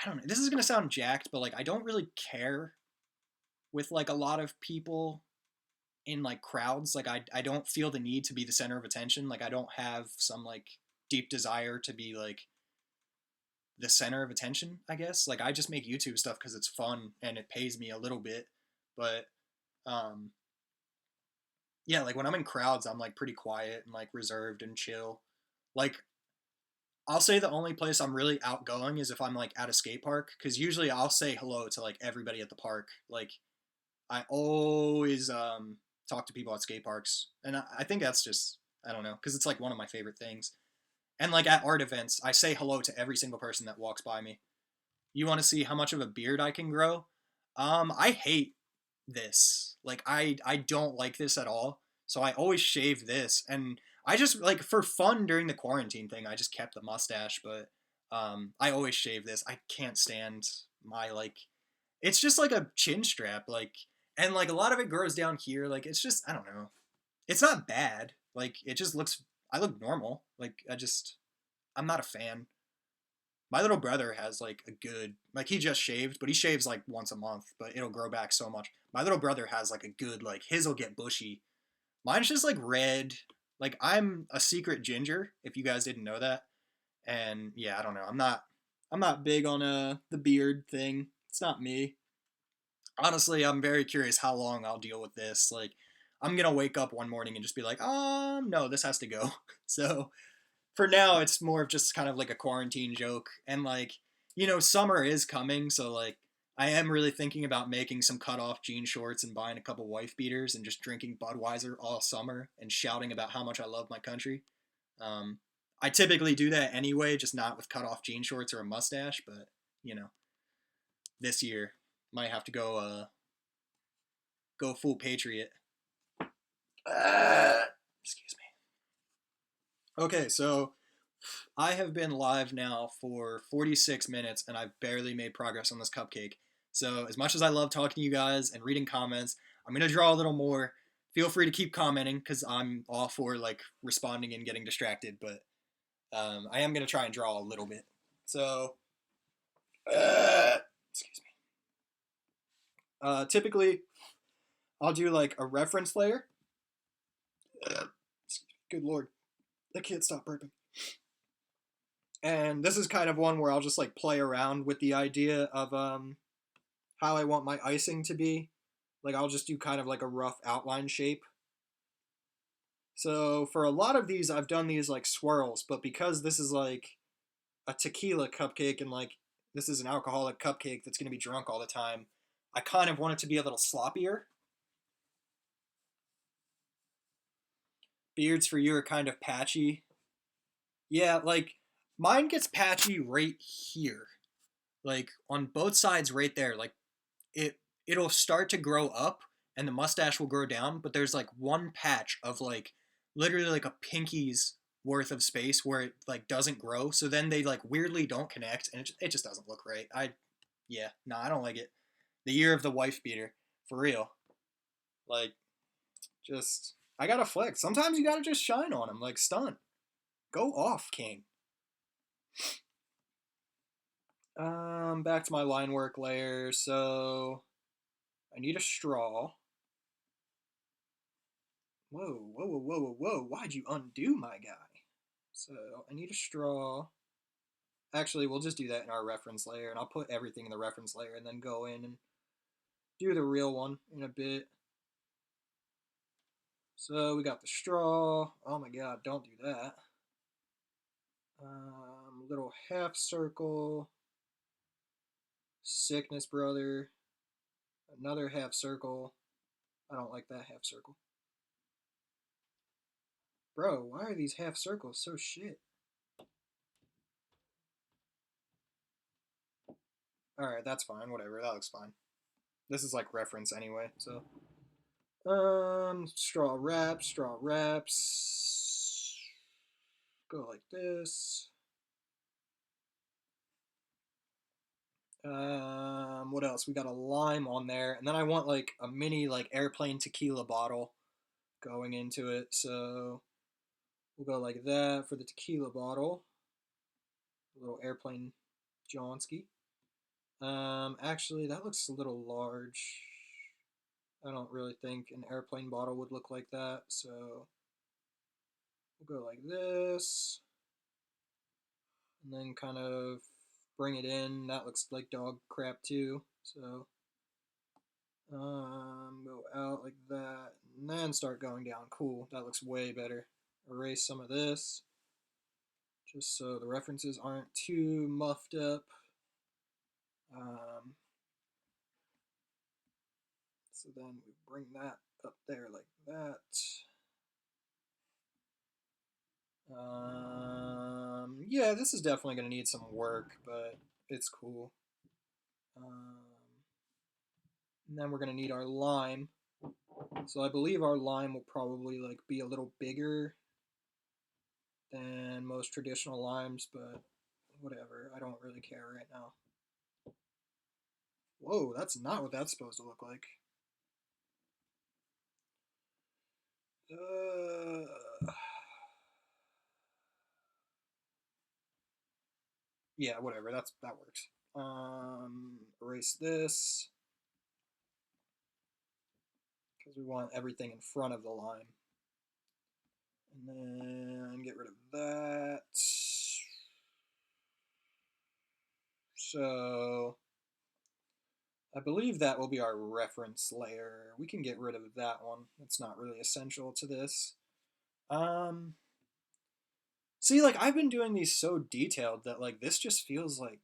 know. This is gonna sound jacked, but like I don't really care with like a lot of people in like crowds. Like I don't feel the need to be the center of attention. Like I don't have some like deep desire to be like the center of attention, I guess. Like I just make YouTube stuff because it's fun and it pays me a little bit. But um yeah, like when I'm in crowds I'm like pretty quiet and like reserved and chill. Like I'll say the only place I'm really outgoing is if I'm like at a skate park, because usually I'll say hello to like everybody at the park. Like I always talk to people at skate parks, and I think that's just I don't know, because it's like one of my favorite things. And like at art events, I say hello to every single person that walks by me. You want to see how much of a beard I can grow? I hate this. Like I don't like this at all. So I always shave this, and I just like for fun during the quarantine thing, I just kept the mustache, but I always shave this. I can't stand my like it's just like a chin strap like and like a lot of it grows down here like it's just I don't know. It's not bad. Like it just looks I look normal. Like I'm not a fan. My little brother has like a good like he just shaved, but he shaves like once a month, but it'll grow back so much. My little brother has like a good like his'll get bushy. Mine's just like red. Like I'm a secret ginger, if you guys didn't know that. And yeah, I don't know. I'm not big on the beard thing. It's not me. Honestly, I'm very curious how long I'll deal with this. Like I'm gonna wake up one morning and just be like, no, this has to go. So for now it's more of just kind of like a quarantine joke and like summer is coming so like I am really thinking about making some cut off jean shorts and buying a couple wife beaters and just drinking Budweiser all summer and shouting about how much I love my country. um, I typically do that anyway, just not with cut off jean shorts or a mustache, but you know this year might have to go full patriot. Excuse me. Okay, so I have been live now for 46 minutes and I've barely made progress on this cupcake. So, as much as I love talking to you guys and reading comments, I'm going to draw a little more. Feel free to keep commenting because I'm all for like responding and getting distracted, but I am going to try and draw a little bit. So, excuse me. Typically, I'll do like a reference layer. Good lord, I can't stop burping. And this is kind of one where I'll just like play around with the idea of how I want my icing to be. Like I'll just do kind of like a rough outline shape. So for a lot of these, I've done these like swirls, but because this is like a tequila cupcake and like this is an alcoholic cupcake that's going to be drunk all the time, I kind of want it to be a little sloppier. Beards for you are kind of patchy. Yeah, like mine gets patchy right here. Like on both sides right there. Like it'll start to grow up and the mustache will grow down, but there's like one patch of like literally like a pinky's worth of space where it like doesn't grow. So then they like weirdly don't connect and it just doesn't look right. Yeah, no, I don't like it. The year of the wife beater, for real. Like, just I gotta flex. Sometimes you gotta just shine on him, like stunt. Go off, King. Back to my line work layer. So I need a straw. Whoa, whoa, whoa, whoa, whoa, whoa. Why'd you undo my guy? So I need a straw. Actually, we'll just do that in our reference layer, and I'll put everything in the reference layer and then go in and do the real one in a bit. So we got the straw. Oh my god, don't do that. Little half circle. Sickness, brother. Another half circle. I don't like that half circle. Bro, why are these half circles so shit? Alright, that's fine. Whatever. That looks fine. This is like reference anyway, so. Straw wraps, straw wraps. Go like this. What else? We got a lime on there, and then I want like a mini like airplane tequila bottle going into it. So we'll go like that for the tequila bottle. A little airplane Johnsky. Actually, that looks a little large. I don't really think an airplane bottle would look like that, so we'll go like this, and then kind of bring it in. That looks like dog crap too, so go out like that, and then start going down. Cool, that looks way better. Erase some of this. just so the references aren't too muffed up. So then we bring that up there like that. Yeah, this is definitely going to need some work, but it's cool. And then we're going to need our lime. So I believe our lime will probably like be a little bigger than most traditional limes, but whatever. I don't really care right now. Whoa, that's not what that's supposed to look like. Yeah, whatever. That works. Erase this because we want everything in front of the line. And then get rid of that. So I believe that will be our reference layer. We can get rid of that one. It's not really essential to this. See, like I've been doing these so detailed that like this just feels like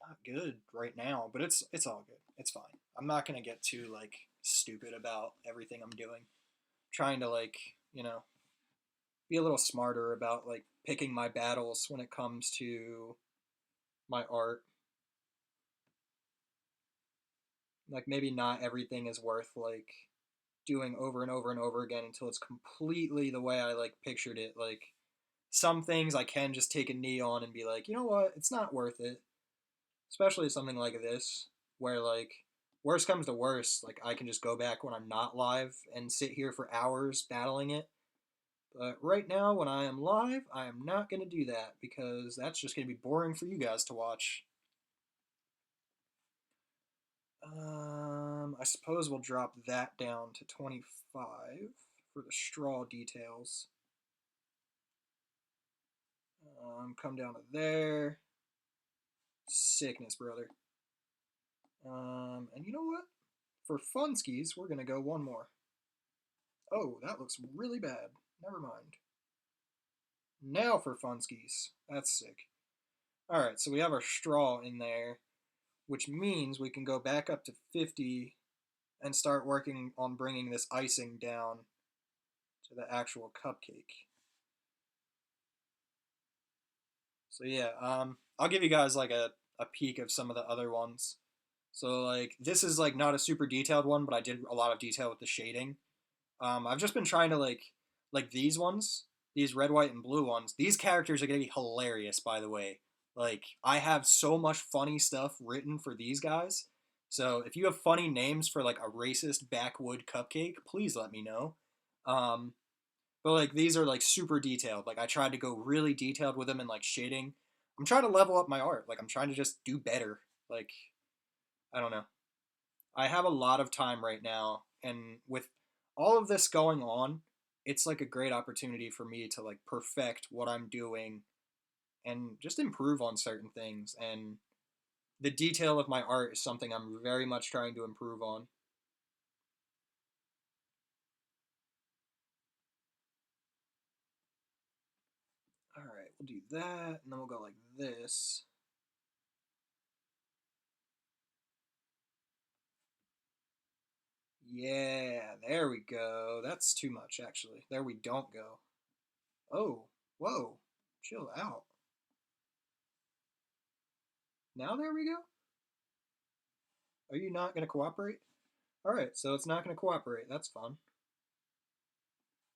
not good right now, but it's all good. It's fine. I'm not gonna get too like stupid about everything I'm doing. I'm trying to like, be a little smarter about like picking my battles when it comes to my art. Like maybe not everything is worth like doing over and over and over again until it's completely the way I like pictured it. Like some things I can just take a knee on and be like, you know what, it's not worth it. Especially something like this, where like worst comes to worst, like I can just go back when I'm not live and sit here for hours battling it. But right now, when I am live, I am not going to do that because that's just going to be boring for you guys to watch. I suppose we'll drop that down to 25 for the straw details. Come down to there. Sickness, brother. And you know what? For funskies, we're going to go one more. Oh, that looks really bad. Never mind. Now for funskies. That's sick. Alright, so we have our straw in there, which means we can go back up to 50 and start working on bringing this icing down to the actual cupcake. So yeah, I'll give you guys like a peek of some of the other ones. So like this is like not a super detailed one, but I did a lot of detail with the shading. I've just been trying to like these ones, these red, white, and blue ones. These characters are gonna be hilarious, by the way. Like I have so much funny stuff written for these guys. So if you have funny names for like a racist backwood cupcake, please let me know. Um, but like these are like super detailed. Like I tried to go really detailed with them in like shading. I'm trying to level up my art. Like I'm trying to just do better. Like I don't know. I have a lot of time right now, and with all of this going on, it's like a great opportunity for me to like perfect what I'm doing and just improve on certain things. And the detail of my art is something I'm very much trying to improve on. All right, we'll do that, and then we'll go like this. Yeah, there we go. That's too much, actually. There we don't go. Oh, whoa, chill out. Now there we go? Are you not going to cooperate? All right, so it's not going to cooperate. That's fun.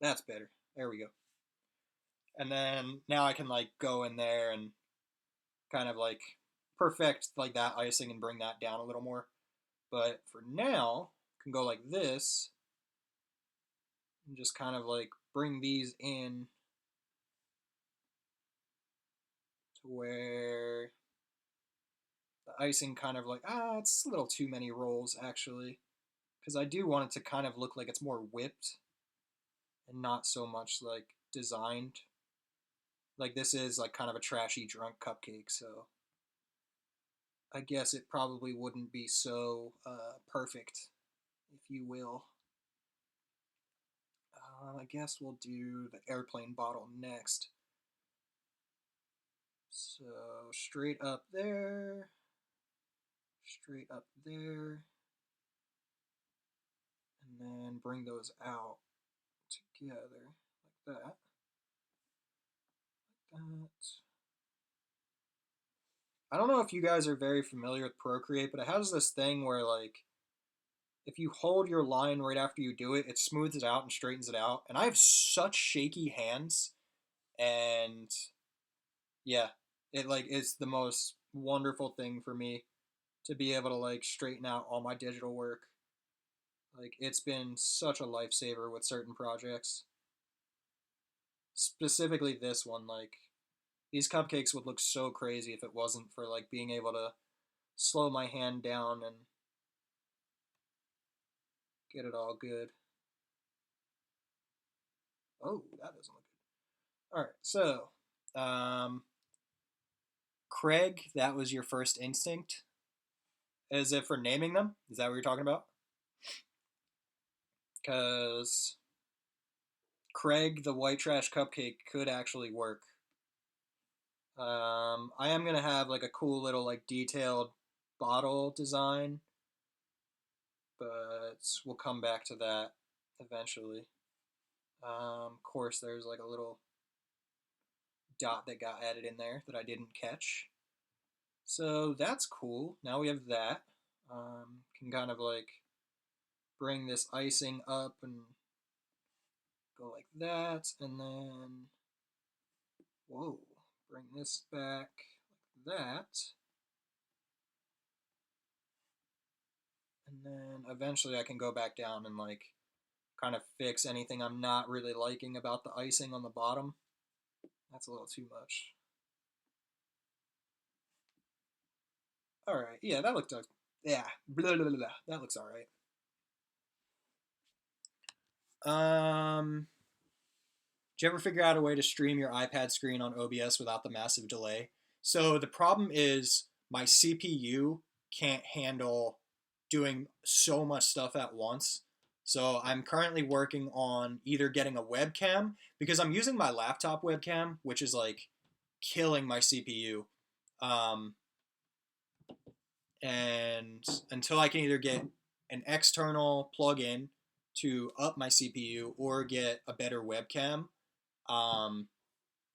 That's better. There we go. And then now I can like go in there and kind of like perfect like that icing and bring that down a little more. But for now, I can go like this and just kind of like bring these in to where the icing kind of like, it's a little too many rolls actually. Because I do want it to kind of look like it's more whipped and not so much like designed. Like this is like kind of a trashy drunk cupcake, so I guess it probably wouldn't be so perfect, if you will. I guess we'll do the airplane bottle next. So straight up there, straight up there, and then bring those out together like that. I don't know if you guys are very familiar with Procreate, but it has this thing where, like, if you hold your line right after you do it, it smooths it out and straightens it out. And I have such shaky hands, and yeah, it like it's the most wonderful thing for me to be able to like straighten out all my digital work. Like it's been such a lifesaver with certain projects. Specifically this one, like these cupcakes would look so crazy if it wasn't for like being able to slow my hand down and get it all good. Oh, that doesn't look good. All right, so Craig, that was your first instinct. Is it for naming them? Is that what you're talking about? Because Craig, the white trash cupcake, could actually work. I am gonna have like a cool little like detailed bottle design, but we'll come back to that eventually. Of course, there's like a little dot that got added in there that I didn't catch. So that's cool. Now we have that. Can kind of like bring this icing up and go like that, and then whoa, bring this back like that. And then eventually I can go back down and like kind of fix anything I'm not really liking about the icing on the bottom. That's a little too much. All right, yeah, that looked yeah, blah, blah, blah, blah. That looks all right. Did you ever figure out a way to stream your iPad screen on OBS without the massive delay? So the problem is my CPU can't handle doing so much stuff at once. So I'm currently working on either getting a webcam because I'm using my laptop webcam, which is like killing my CPU. Um, and until I can either get an external plug-in to up my CPU or get a better webcam, um,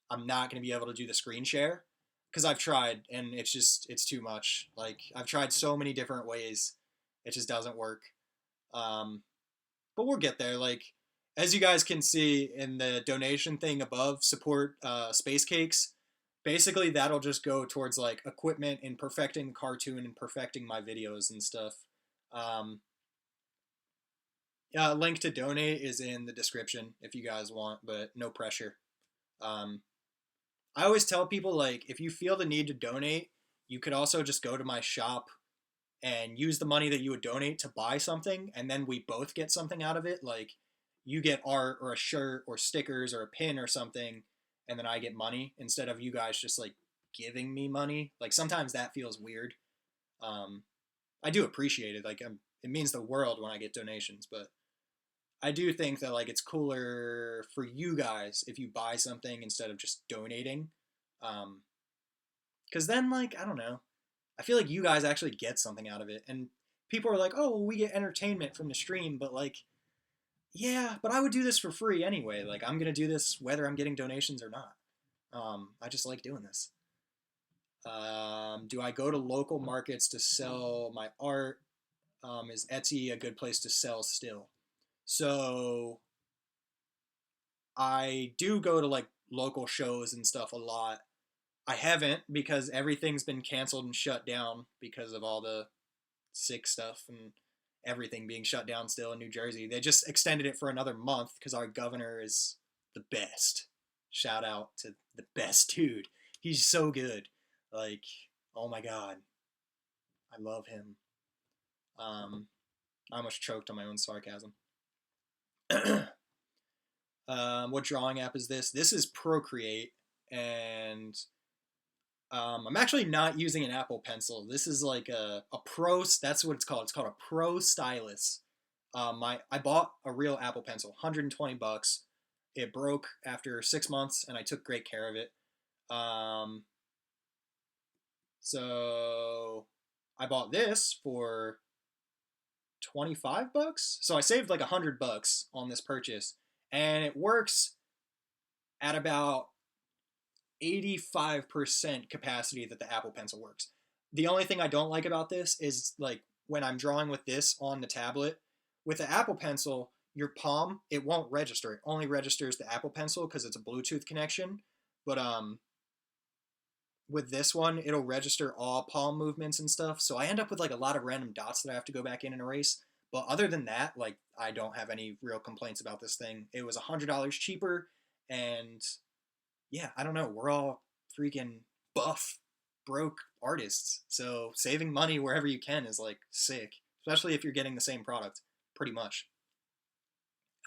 I'm not going to be able to do the screen share because I've tried and it's too much. Like I've tried so many different ways, it just doesn't work. But we'll get there. Like as you guys can see in the donation thing above, support SpvceCakes. Basically, that'll just go towards like equipment and perfecting the cartoon and perfecting my videos and stuff. Um, link to donate is in the description if you guys want, but no pressure. Um, I always tell people like if you feel the need to donate, you could also just go to my shop and use the money that you would donate to buy something, and then we both get something out of it. Like you get art or a shirt or stickers or a pin or something, and then I get money instead of you guys just like giving me money. Like sometimes that feels weird. Um, I do appreciate it. Like it means the world when I get donations, but I do think that like it's cooler for you guys if you buy something instead of just donating. Because then like I don't know, I feel like you guys actually get something out of it, and people are like, oh, well, we get entertainment from the stream, but like, yeah, but I would do this for free anyway. Like I'm gonna do this whether I'm getting donations or not. I just like doing this. Do I go to local markets to sell my art? Is Etsy a good place to sell still? So I do go to like local shows and stuff a lot. I haven't because everything's been canceled and shut down because of all the sick stuff and everything being shut down still in New Jersey. They just extended it for another month because our governor is the best. Shout out to the best dude. He's so good. Like, oh my god, I love him. I almost choked on my own sarcasm. What drawing app is this? This is Procreate, and I'm actually not using an Apple Pencil. This is like a Pro. That's what it's called. It's called a Pro Stylus. I bought a real Apple Pencil, $120. It broke after 6 months, and I took great care of it. So I bought this for $25. So I saved like $100 on this purchase, and it works at about 85% capacity that the Apple Pencil works. The only thing I don't like about this is like when I'm drawing with this on the tablet, with the Apple Pencil, your palm, it won't register. It only registers the Apple Pencil because it's a Bluetooth connection. But with this one, it'll register all palm movements and stuff. So I end up with like a lot of random dots that I have to go back in and erase. But other than that, like I don't have any real complaints about this thing. It was $100 cheaper, and yeah, I don't know. We're all freaking buff, broke artists. So saving money wherever you can is like sick, especially if you're getting the same product, pretty much.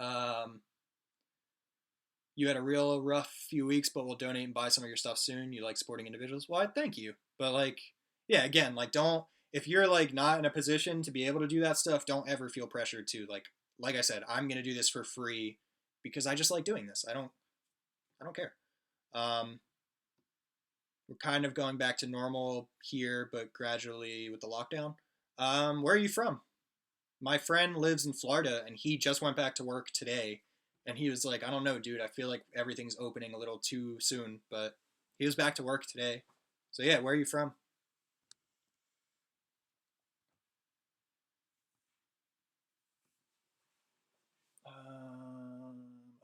Um, you had a real rough few weeks, but we'll donate and buy some of your stuff soon. You like supporting individuals? Well, thank you. But like, yeah, again, like don't, if you're like not in a position to be able to do that stuff, don't ever feel pressured to like I said, I'm gonna do this for free because I just like doing this. I don't care. Um, we're kind of going back to normal here, but gradually with the lockdown. Where are you from? My friend lives in Florida, and he just went back to work today. And he was like, I don't know, dude. I feel like everything's opening a little too soon, but he was back to work today. So yeah, where are you from?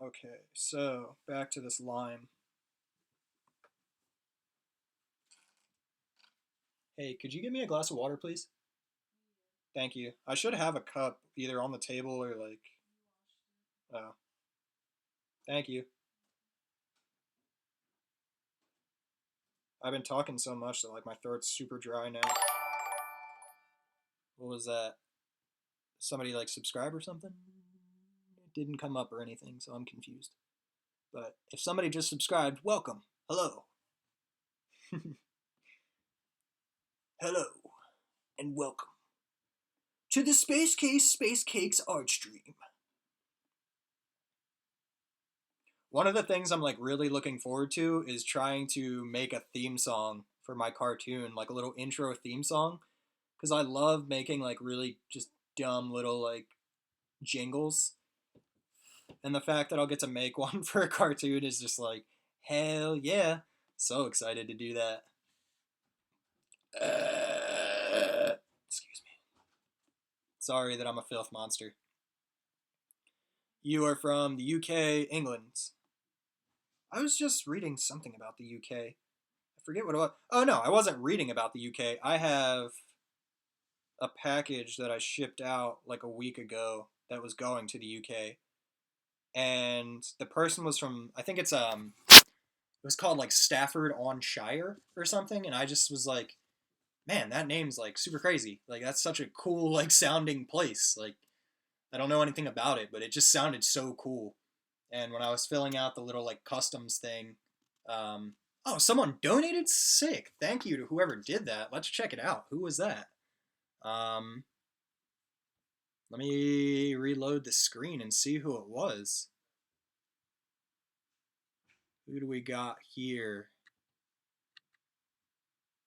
Okay, so back to this lime. Hey, could you give me a glass of water, please? Thank you. I should have a cup either on the table or like. Oh, thank you. I've been talking so much that like my throat's super dry now. What was that? Somebody like subscribe or something? It didn't come up or anything, so I'm confused. But if somebody just subscribed, welcome. Hello. Hello and welcome to the SpvceCakes art stream. One of the things I'm like really looking forward to is trying to make a theme song for my cartoon, like a little intro theme song, because I love making like really just dumb little like jingles, and the fact that I'll get to make one for a cartoon is just like hell yeah! So excited to do that. Excuse me. Sorry that I'm a filth monster. You are from the UK, England. I was just reading something about the UK. I forget what it was. Oh no, I wasn't reading about the UK. I have a package that I shipped out like a week ago that was going to the UK, and the person was from, I think it was called like Stafford on Shire or something, and I just was like, man, that name's like super crazy. Like that's such a cool like sounding place. Like I don't know anything about it, but it just sounded so cool. And when I was filling out the little like customs thing, oh, someone donated. Sick. Thank you to whoever did that. Let's check it out. Who was that? Um, let me reload the screen and see who it was. Who do we got here?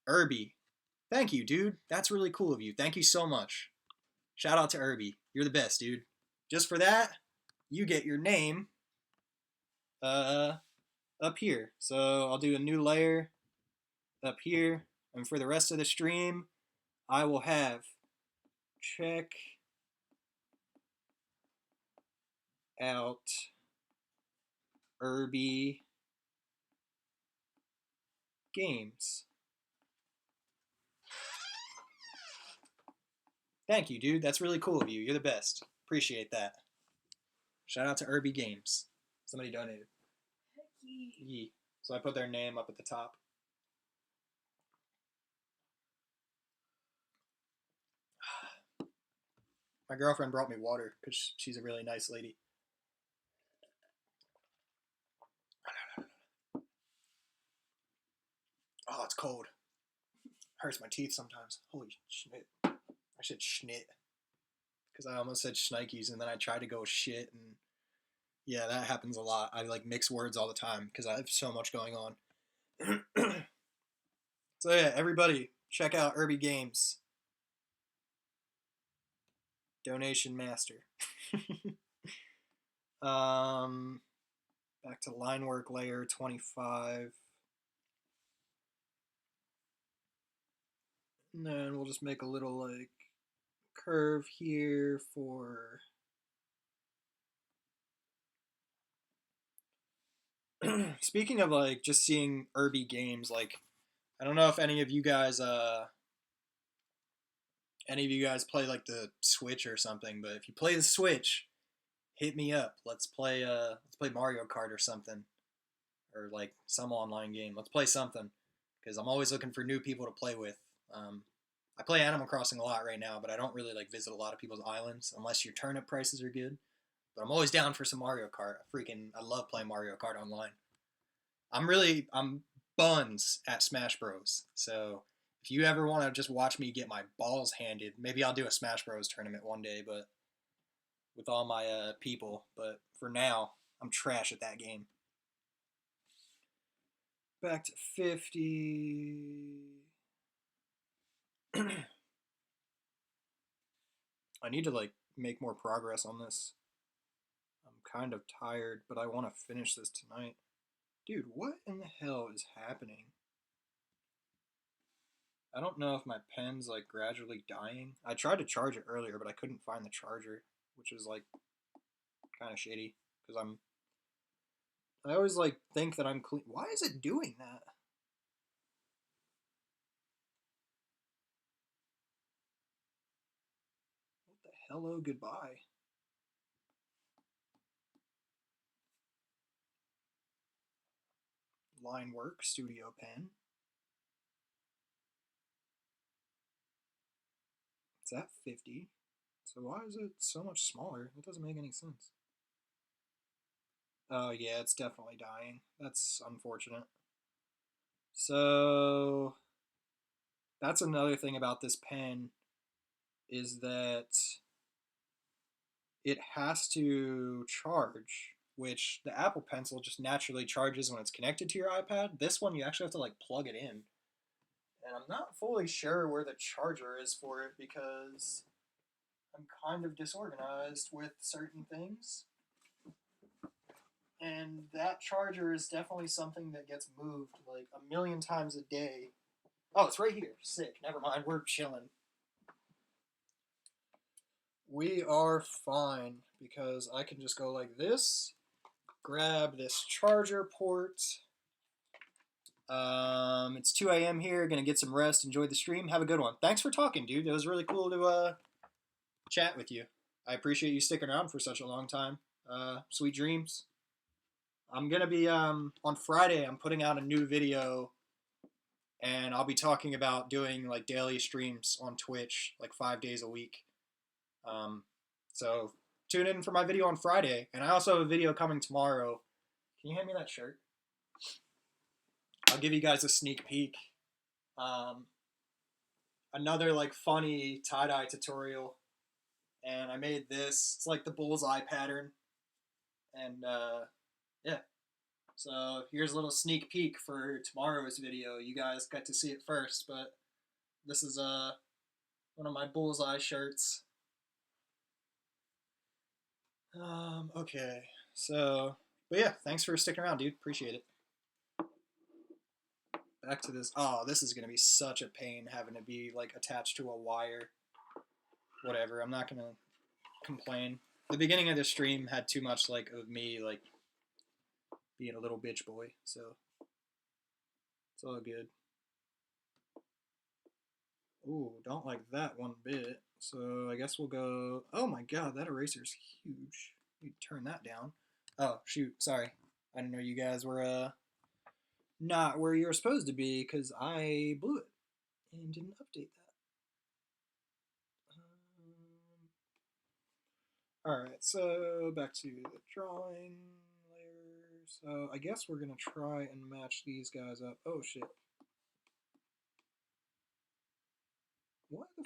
Irby. Thank you, dude. That's really cool of you. Thank you so much. Shout out to Irby. You're the best, dude. Just for that, you get your name uh, up here. So I'll do a new layer up here. And for the rest of the stream, I will have check out Irby Games. Thank you, dude. That's really cool of you. You're the best. Appreciate that. Shout out to Irby Games. Somebody donated. Yee. So I put their name up at the top. My girlfriend brought me water because she's a really nice lady. Oh, it's cold. Hurts my teeth sometimes. Holy shit. I said schnit. Because I almost said schnikes and then I tried to go shit, and yeah, that happens a lot. I like mix words all the time because I have so much going on. So yeah, everybody, check out Irby Games. Donation master. Back to line work layer 25. And then we'll just make a little like curve here for speaking of like just seeing Irby Games, like I don't know if any of you guys play like the Switch or something, but if you play the Switch, hit me up. Let's play Mario Kart or something, or like some online game. Let's play something because I'm always looking for new people to play with. I play Animal Crossing a lot right now, but I don't really like visit a lot of people's islands unless your turnip prices are good. But I'm always down for some Mario Kart. I love playing Mario Kart online. I'm buns at Smash Bros. So if you ever want to just watch me get my balls handed, maybe I'll do a Smash Bros tournament one day, but with all my people. But for now, I'm trash at that game. Back to 50. I need to like make more progress on this. I'm kind of tired, but I want to finish this tonight. Dude, what in the hell is happening? I don't know if my pen's like gradually dying. I tried to charge it earlier, but I couldn't find the charger, which is like kind of shitty because I always like think that I'm clean. Why is it doing that? What the hello goodbye? Line work, studio pen. It's at 50. So why is it so much smaller? That doesn't make any sense. Oh yeah, it's definitely dying. That's unfortunate. So that's another thing about this pen is that it has to charge, which the Apple Pencil just naturally charges when it's connected to your iPad. This one you actually have to like plug it in. And I'm not fully sure where the charger is for it because I'm kind of disorganized with certain things. And that charger is definitely something that gets moved like a million times a day. Oh, it's right here. Sick. Never mind. We're chilling. We are fine because I can just go like this, grab this charger port. It's 2 a.m. here. Gonna get some rest. Enjoy the stream. Have a good one. Thanks for talking, dude. It was really cool to chat with you. I appreciate you sticking around for such a long time. Sweet dreams. I'm gonna be on Friday. I'm putting out a new video, and I'll be talking about doing like daily streams on Twitch, like 5 days a week. So tune in for my video on Friday, and I also have a video coming tomorrow. Can you hand me that shirt? I'll give you guys a sneak peek. Another like funny tie-dye tutorial, and I made this. It's like the bullseye pattern, and yeah. So here's a little sneak peek for tomorrow's video. You guys got to see it first, but this is one of my bullseye shirts. Okay, so but yeah, thanks for sticking around, dude. Appreciate it. Back to this. Oh, this is gonna be such a pain having to be like attached to a wire. Whatever. I'm not gonna complain. The beginning of the stream had too much like of me like being a little bitch boy, so it's all good. Ooh, don't like that one bit. So I guess we'll go. Oh my god, that eraser's huge. You turn that down. Oh shoot, sorry. I didn't know you guys were not where you were supposed to be because I blew it and didn't update that. Alright, so back to the drawing layer. So I guess we're gonna try and match these guys up. Oh shit. Why the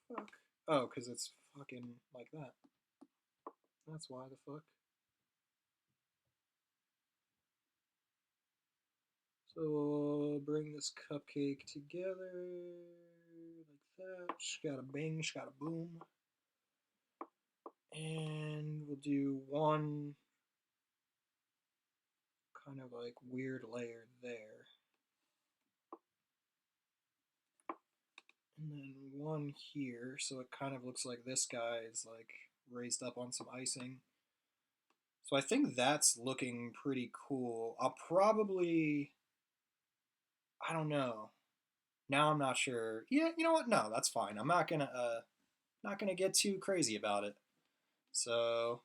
fuck? Oh, because it's fucking like that. That's why the fuck. So bring this cupcake together like that. Shkada bing, shkada boom. And we'll do one kind of like weird layer there. And then one here, so it kind of looks like this guy is like raised up on some icing. So I think that's looking pretty cool. I'll probably, I don't know. Now I'm not sure. Yeah, you know what? No, that's fine. I'm not gonna get too crazy about it. So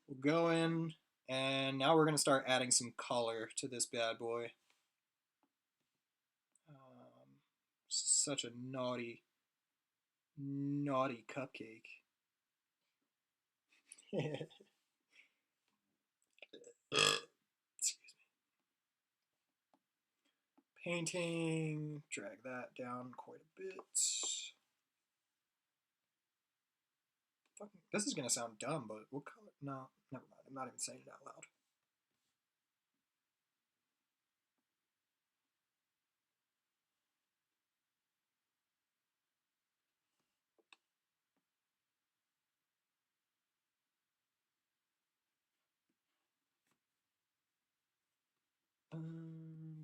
we'll go in, and now we're gonna start adding some color to this bad boy. Such a naughty, naughty cupcake. Excuse me. Painting, drag that down quite a bit. Fucking, this is gonna sound dumb, but what color? No, never mind. I'm not even saying it out loud.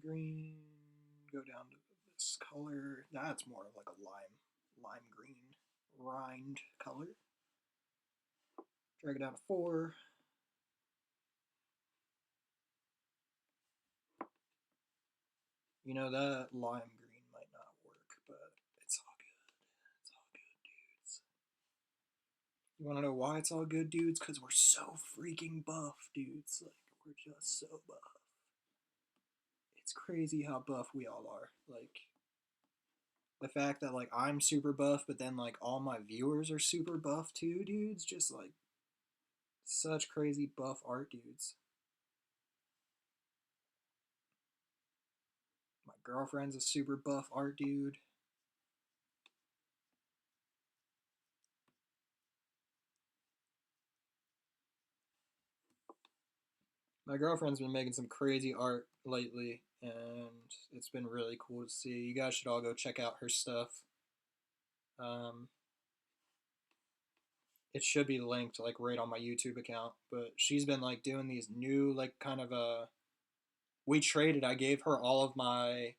Green, go down to this color. That's more of like a lime green rind color. Drag it down to 4. You know, that lime green might not work, but it's all good. It's all good, dudes. You want to know why it's all good, dudes? Because we're so freaking buff, dudes. Like, we're just so buff. It's crazy how buff we all are. Like, the fact that, like, I'm super buff, but then, like, all my viewers are super buff too, dudes. Just, like, such crazy buff art dudes. My girlfriend's a super buff art dude. My girlfriend's been making some crazy art lately, and it's been really cool to see. You guys should all go check out her stuff. Um, it should be linked like right on my YouTube account, but she's been like doing these new like kind of we traded. I gave her all of my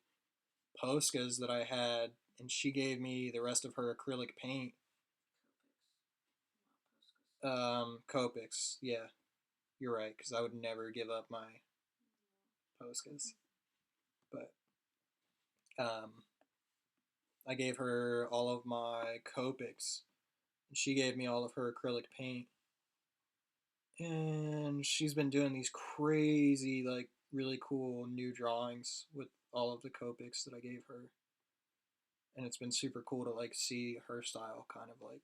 Poscas that I had, and she gave me the rest of her acrylic paint. Copics, yeah, you're right, because I would never give up my Poscas. But I gave her all of my Copics, and she gave me all of her acrylic paint. And she's been doing these crazy, like, really cool new drawings with all of the Copics that I gave her. And it's been super cool to, like, see her style kind of, like,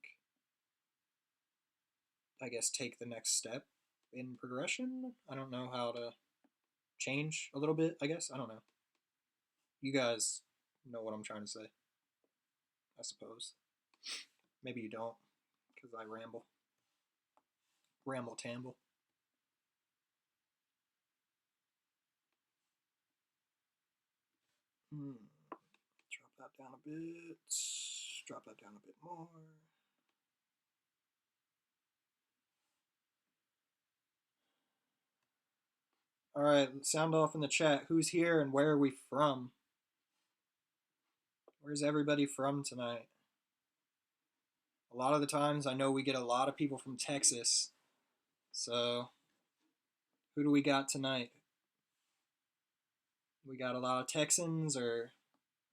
I guess, take the next step in progression. I don't know how to change a little bit, I guess. I don't know. You guys know what I'm trying to say, I suppose. Maybe you don't, because I ramble. Ramble tamble. Drop that down a bit. Drop that down a bit more. All right, sound off in the chat. Who's here and where are we from? Where's everybody from tonight? A lot of the times I know we get a lot of people from Texas. So, who do we got tonight? We got a lot of Texans, or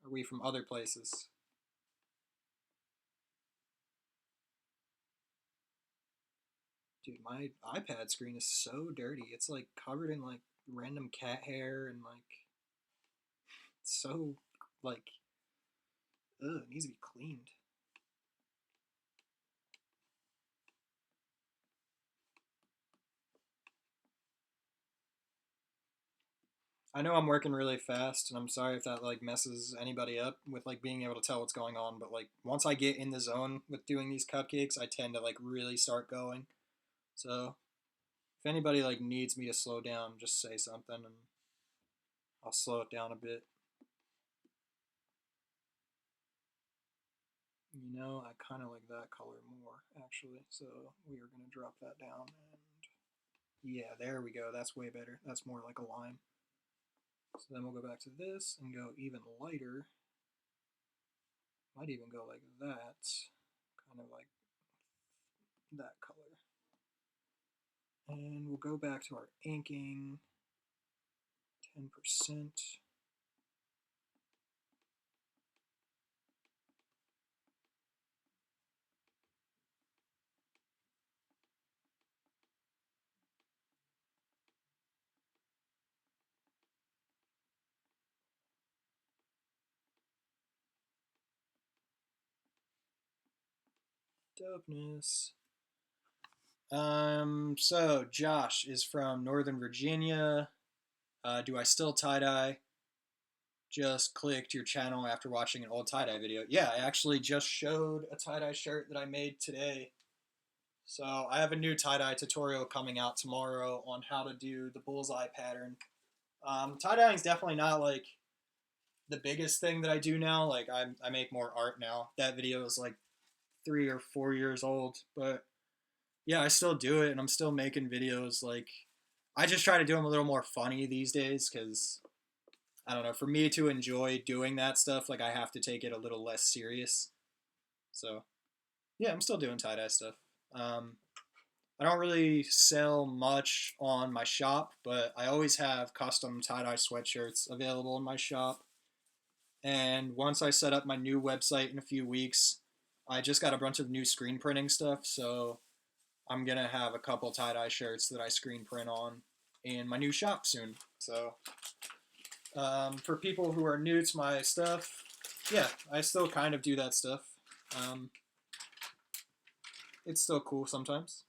are we from other places? Dude, my iPad screen is so dirty. It's like covered in like random cat hair and like so like ugh, it needs to be cleaned. I know I'm working really fast, and I'm sorry if that like messes anybody up with like being able to tell what's going on. But like once I get in the zone with doing these cupcakes, I tend to like really start going. So if anybody like needs me to slow down, just say something, and I'll slow it down a bit. You know, I kind of like that color more, actually. So we are going to drop that down. And yeah, there we go. That's way better. That's more like a lime. So then we'll go back to this and go even lighter. Might even go like that. Kind of like that color. And we'll go back to our inking. 10%. Dopeness. So Josh is from Northern Virginia. Do I still tie-dye? Just clicked your channel after watching an old tie-dye video. Yeah, I actually just showed a tie-dye shirt that I made today. So I have a new tie-dye tutorial coming out tomorrow on how to do the bullseye pattern. Tie-dyeing is definitely not like the biggest thing that I do now. Like I make more art now. That video is like 3 or 4 years old, but yeah, I still do it and I'm still making videos. Like I just try to do them a little more funny these days because I don't know, for me to enjoy doing that stuff, like I have to take it a little less serious. So yeah, I'm still doing tie-dye stuff. I don't really sell much on my shop, but I always have custom tie-dye sweatshirts available in my shop. And once I set up my new website in a few weeks, I just got a bunch of new screen printing stuff, so I'm gonna have a couple tie-dye shirts that I screen print on in my new shop soon. So for people who are new to my stuff, yeah, I still kind of do that stuff. It's still cool sometimes.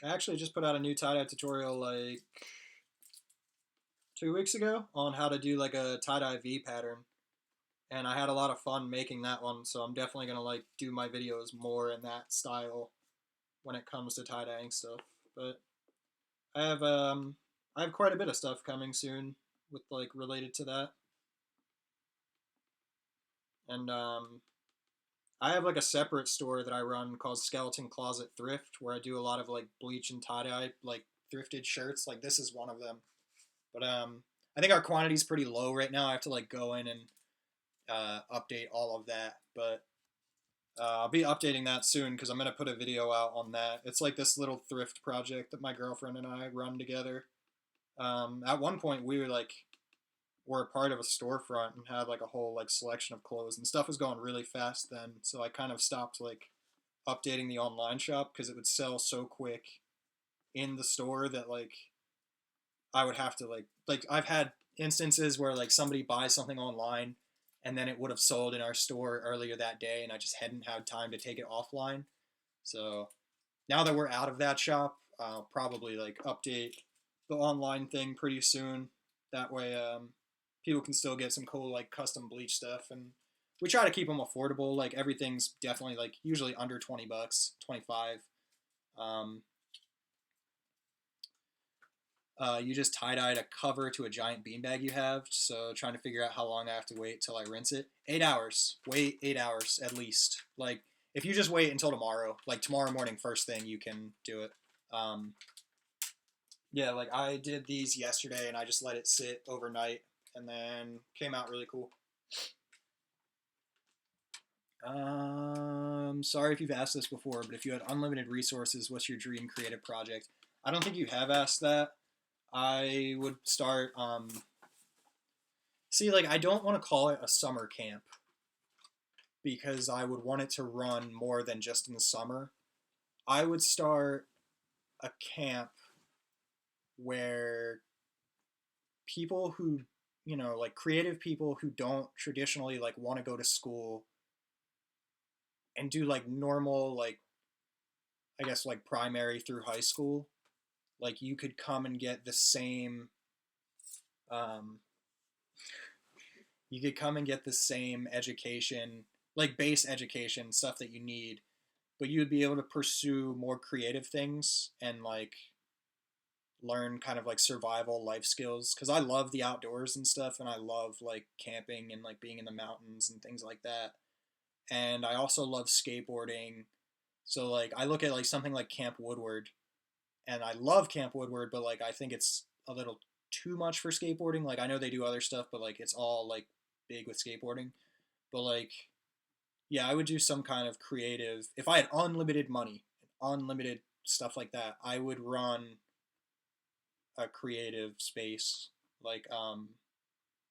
I actually just put out a new tie-dye tutorial like 2 weeks ago on how to do like a tie-dye V pattern. And I had a lot of fun making that one, so I'm definitely gonna like do my videos more in that style when it comes to tie-dyeing stuff. But I have quite a bit of stuff coming soon with like related to that. And I have like a separate store that I run called Skeleton Closet Thrift where I do a lot of like bleach and tie-dye like thrifted shirts. Like this is one of them. But I think our quantity is pretty low right now. I have to like go in and update all of that. But I'll be updating that soon because I'm gonna put a video out on that. It's like this little thrift project that my girlfriend and I run together. At one point, we were a part of a storefront and had like a whole like selection of clothes, and stuff was going really fast then. So I kind of stopped like updating the online shop because it would sell so quick in the store that like I would have to like I've had instances where like somebody buys something online and then it would have sold in our store earlier that day and I just hadn't had time to take it offline. So now that we're out of that shop, I'll probably like update the online thing pretty soon. That way, people can still get some cool like custom bleach stuff, and we try to keep them affordable. Like everything's definitely like usually under $20, 25. Um, you just tie-dyed a cover to a giant beanbag you have, so trying to figure out how long I have to wait till I rinse it. 8 hours. Wait 8 hours at least. Like, if you just wait until tomorrow, like tomorrow morning first thing, you can do it. Yeah, like I did these yesterday and I just let it sit overnight and then came out really cool. Sorry if you've asked this before, but if you had unlimited resources, what's your dream creative project? I don't think you have asked that. I would start, see, like, I don't want to call it a summer camp because I would want it to run more than just in the summer. I would start a camp where people who, you know, like creative people who don't traditionally like want to go to school and do like normal, like, I guess like primary through high school, like you could come and get the same um, you could come and get the same education, like base education stuff that you need, but you would be able to pursue more creative things and like learn kind of like survival life skills, because I love the outdoors and stuff, and I love like camping and like being in the mountains and things like that. And I also love skateboarding. So like I look at like something like Camp Woodward, and I love Camp Woodward, but like I think it's a little too much for skateboarding. Like I know they do other stuff, but like it's all like big with skateboarding. But like yeah, I would do some kind of creative, if I had unlimited money, unlimited stuff like that, I would run a creative space. Like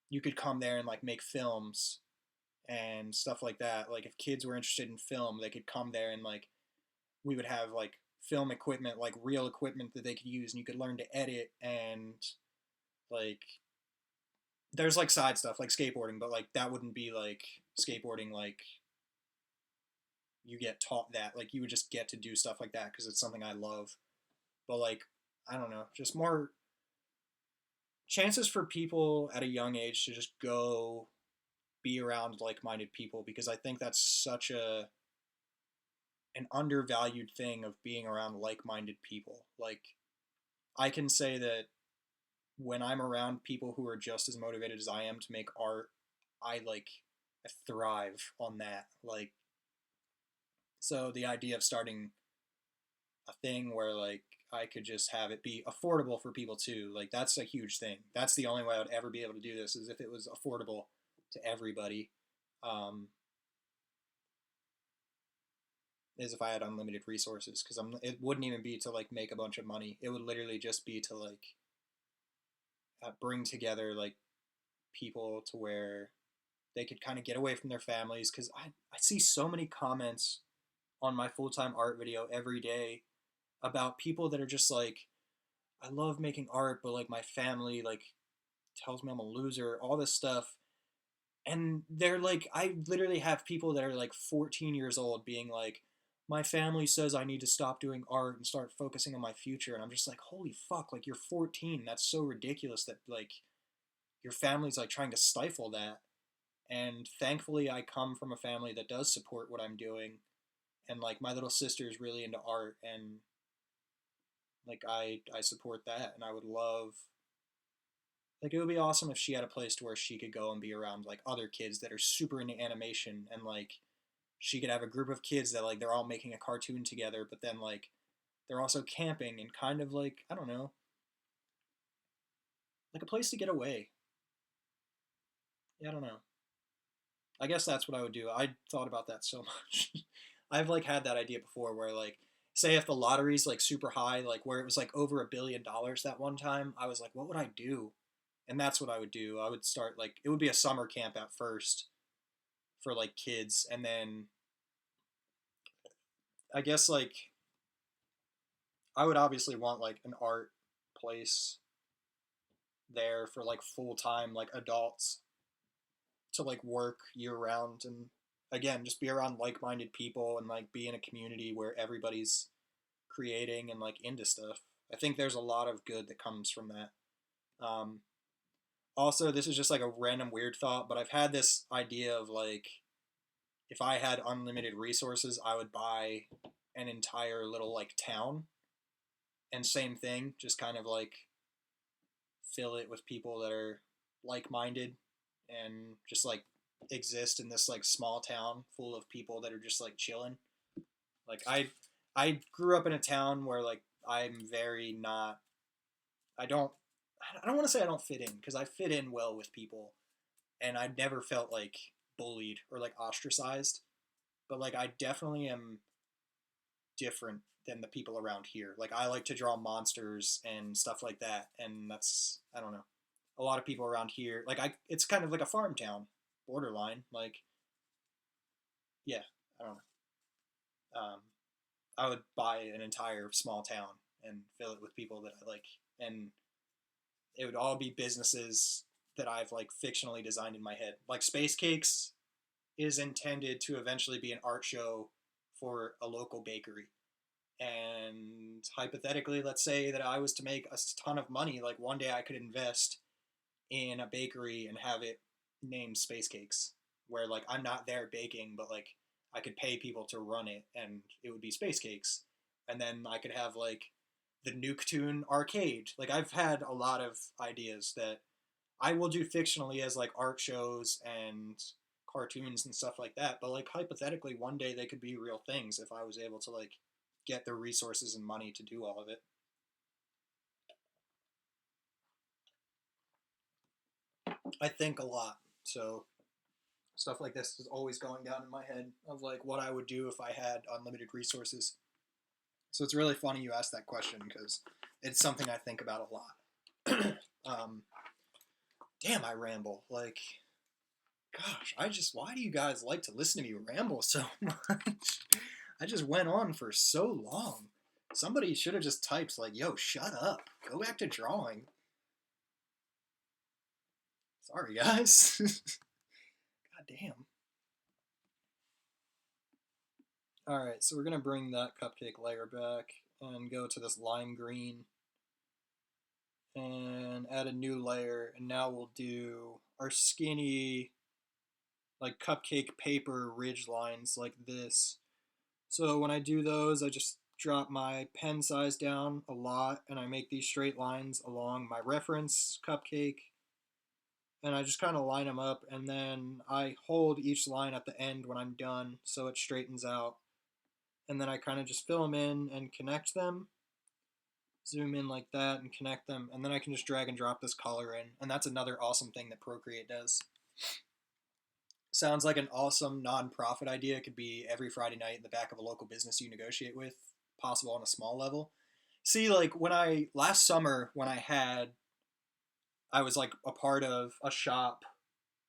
you could come there and like make films and stuff like that. Like if kids were interested in film, they could come there and like we would have like film equipment, like real equipment that they could use, and you could learn to edit. And like there's like side stuff like skateboarding, but like that wouldn't be like skateboarding like you get taught that. Like you would just get to do stuff like that because it's something I love. But like I don't know, just more chances for people at a young age to just go be around like-minded people, because I think that's such a an undervalued thing of being around like-minded people. Like I can say that when I'm around people who are just as motivated as I am to make art, I thrive on that. Like so the idea of starting a thing where like I could just have it be affordable for people too, like that's a huge thing. That's the only way I would ever be able to do this, is if it was affordable to everybody. Um, is if I had unlimited resources, because it wouldn't even be to like make a bunch of money. It would literally just be to like bring together like people to where they could kind of get away from their families. Because I see so many comments on my full-time art video every day about people that are just like, I love making art, but like my family like tells me I'm a loser, all this stuff. And they're like, I literally have people that are like 14 years old being like, my family says I need to stop doing art and start focusing on my future. And I'm just like, holy fuck, like you're 14. That's so ridiculous that like your family's like trying to stifle that. And thankfully, I come from a family that does support what I'm doing. And like my little sister is really into art, and like I support that. And I would love, like it would be awesome if she had a place to where she could go and be around like other kids that are super into animation, and like she could have a group of kids that like they're all making a cartoon together, but then like they're also camping and kind of like, I don't know, like a place to get away. Yeah, I don't know. I guess that's what I would do. I thought about that so much. I've like had that idea before where like say if the lottery's like super high, like where it was like over $1 billion that one time, I was like, what would I do? And that's what I would do. I would start like, it would be a summer camp at first for like kids, and then I guess like I would obviously want like an art place there for like full time like adults to like work year round, and again just be around like minded people and like be in a community where everybody's creating and like into stuff. I think there's a lot of good that comes from that. Um, Also, this is just like a random weird thought, but I've had this idea of like if I had unlimited resources, I would buy an entire little like town, and same thing, just kind of like fill it with people that are like-minded and just like exist in this like small town full of people that are just like chilling. Like I grew up in a town where like I'm very not I don't want to say I don't fit in, because I fit in well with people, and I never felt like bullied or like ostracized, but like I definitely am different than the people around here. Like I like to draw monsters and stuff like that, and that's, I don't know. A lot of people around here, like I, it's kind of like a farm town, borderline. Like yeah, I don't know. I would buy an entire small town and fill it with people that I like, and it would all be businesses that I've like fictionally designed in my head. Like SpvceCakes is intended to eventually be an art show for a local bakery, And hypothetically, let's say that I was to make a ton of money, like one day I could invest in a bakery and have it named SpvceCakes, where like I'm not there baking, but like I could pay people to run it and it would be SpvceCakes. And then I could have like the Nuketoon arcade. Like I've had a lot of ideas that I will do fictionally as like art shows and cartoons and stuff like that. But like hypothetically, one day they could be real things if I was able to like get the resources and money to do all of it. I think a lot. So stuff like this is always going down in my head of like what I would do if I had unlimited resources. So it's really funny you asked that question because it's something I think about a lot. Damn, I ramble. Like, gosh, why do you guys like to listen to me ramble so much? I just went on for so long. Somebody should have just typed, like, yo, shut up. Go back to drawing. Sorry, guys. God damn. Alright, so we're going to bring that cupcake layer back and go to this lime green and add a new layer. And now we'll do our skinny, like cupcake paper ridge lines like this. So when I do those, I just drop my pen size down a lot and I make these straight lines along my reference cupcake. And I just kind of line them up, and then I hold each line at the end when I'm done so it straightens out. And then I kind of just fill them in and connect them. Zoom in like that and connect them, and then I can just drag and drop this color in, and that's another awesome thing that Procreate does. Sounds like an awesome non-profit idea. It could be every Friday night in the back of a local business you negotiate with, possible on a small level. See, like last summer when I was like a part of a shop,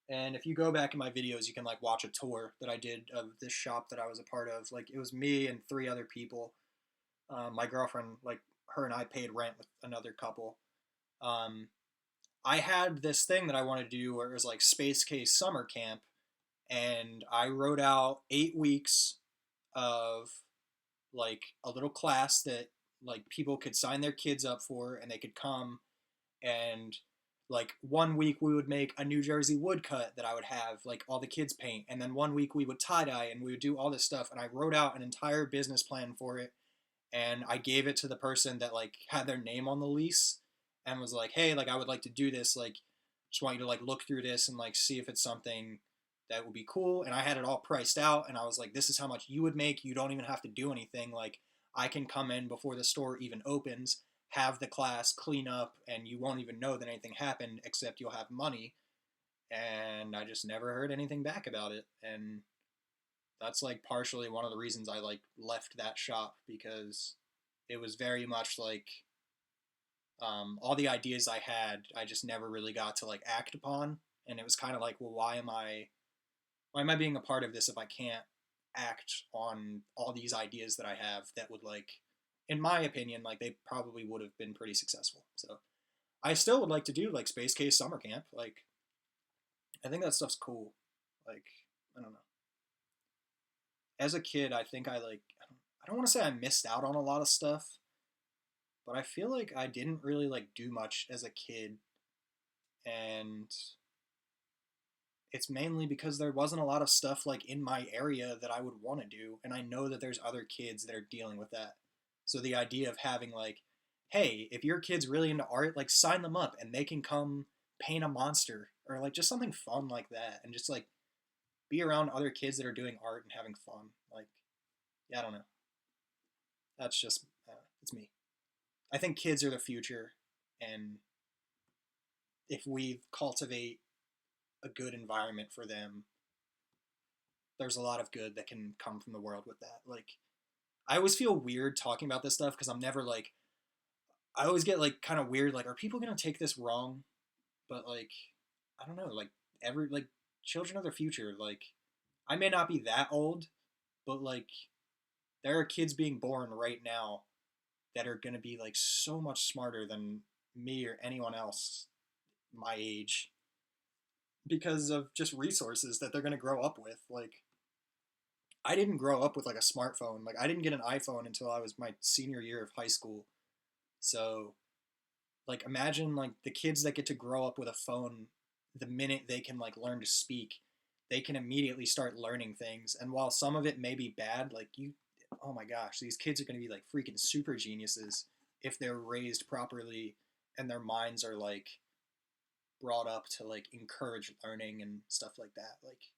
and if you go back in my videos, you can like watch a tour that I did of this shop that I was a part of. Like it was me and 3 other people. My girlfriend, like her and I paid rent with another couple. Um, I had this thing that I wanted to do where it was like SpvceCase summer camp, and I wrote out 8 weeks of like a little class that like people could sign their kids up for, and they could come and like one week we would make a New Jersey woodcut that I would have like all the kids paint, and then one week we would tie dye and we would do all this stuff, and I wrote out an entire business plan for it, and I gave it to the person that like had their name on the lease and was like, hey, like I would like to do this, like just want you to like look through this and like see if it's something that would be cool. And I had it all priced out, and I was like, this is how much you would make. You don't even have to do anything. Like I can come in before the store even opens, have the class, clean up, and you won't even know that anything happened except you'll have money. And I just never heard anything back about it. And that's like partially one of the reasons I like left that shop, because it was very much like all the ideas I had, I just never really got to like act upon. And it was kind of like, well, why am I being a part of this if I can't act on all these ideas that I have that would like, in my opinion, like they probably would have been pretty successful. So I still would like to do like SpvceCase summer camp. Like I think that stuff's cool. Like I don't know. As a kid, I think I don't want to say I missed out on a lot of stuff, but I feel like I didn't really like do much as a kid, and it's mainly because there wasn't a lot of stuff like in my area that I would want to do, and I know that there's other kids that are dealing with that. So the idea of having like, hey, if your kid's really into art, like sign them up and they can come paint a monster or like just something fun like that, and just like be around other kids that are doing art and having fun. Like, yeah, I don't know. That's just it's me. I think kids are the future, and if we cultivate a good environment for them, there's a lot of good that can come from the world with that. Like, I always feel weird talking about this stuff because I'm never like, I always get like kind of weird. Like, are people gonna take this wrong? But like, I don't know. Like, like children are the future. Like, I may not be that old, but like, there are kids being born right now that are gonna be like so much smarter than me or anyone else my age because of just resources that they're going to grow up with. Like, I didn't grow up with like a smartphone. Like I didn't get an iPhone until I was my senior year of high school. So like imagine like the kids that get to grow up with a phone the minute they can like learn to speak, they can immediately start learning things. And while some of it may be bad, like you oh my gosh, these kids are going to be like freaking super geniuses if they're raised properly and their minds are like brought up to like encourage learning and stuff like that. Like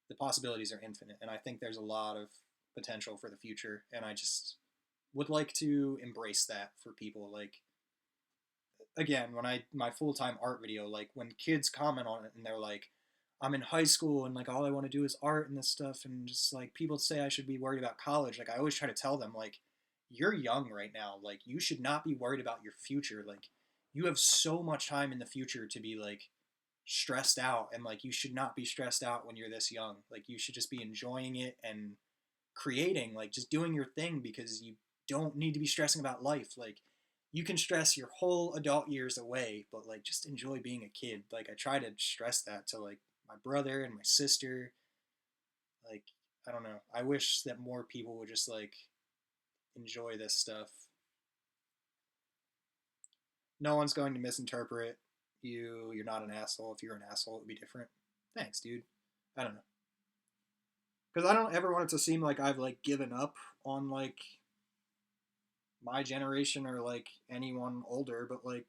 the possibilities are infinite, and I think there's a lot of potential for the future, and I just would like to embrace that for people. Like again, when I my full-time art video, like when kids comment on it and they're like, I'm in high school and like all I want to do is art and this stuff, and just like people say I should be worried about college, like I always try to tell them like you're young right now, like you should not be worried about your future. Like you have so much time in the future to be like stressed out, and like you should not be stressed out when you're this young. Like you should just be enjoying it and creating, like just doing your thing, because you don't need to be stressing about life. Like you can stress your whole adult years away, but like just enjoy being a kid. Like I try to stress that to like my brother and my sister. Like I don't know, I wish that more people would just like enjoy this stuff. No one's going to misinterpret you. You're not an asshole. If you're an asshole, it would be different. Thanks, dude. I don't know, because I don't ever want it to seem like I've like given up on like my generation or like anyone older, but like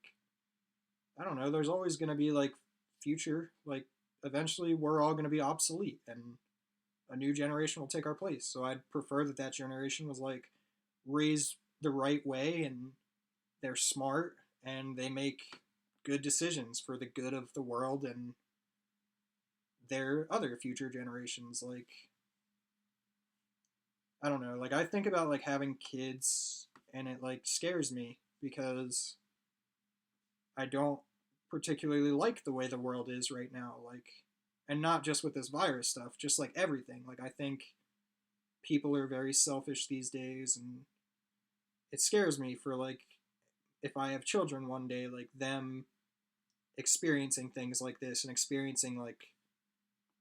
I don't know, there's always going to be like future, like eventually we're all going to be obsolete and a new generation will take our place. So I'd prefer that that generation was like raised the right way and they're smart and they make good decisions for the good of the world and their other future generations. Like I don't know, like I think about like having kids and it like scares me because I don't particularly like the way the world is right now. Like, and not just with this virus stuff, just like everything. Like, I think people are very selfish these days, and it scares me for like if I have children one day, like them experiencing things like this and experiencing like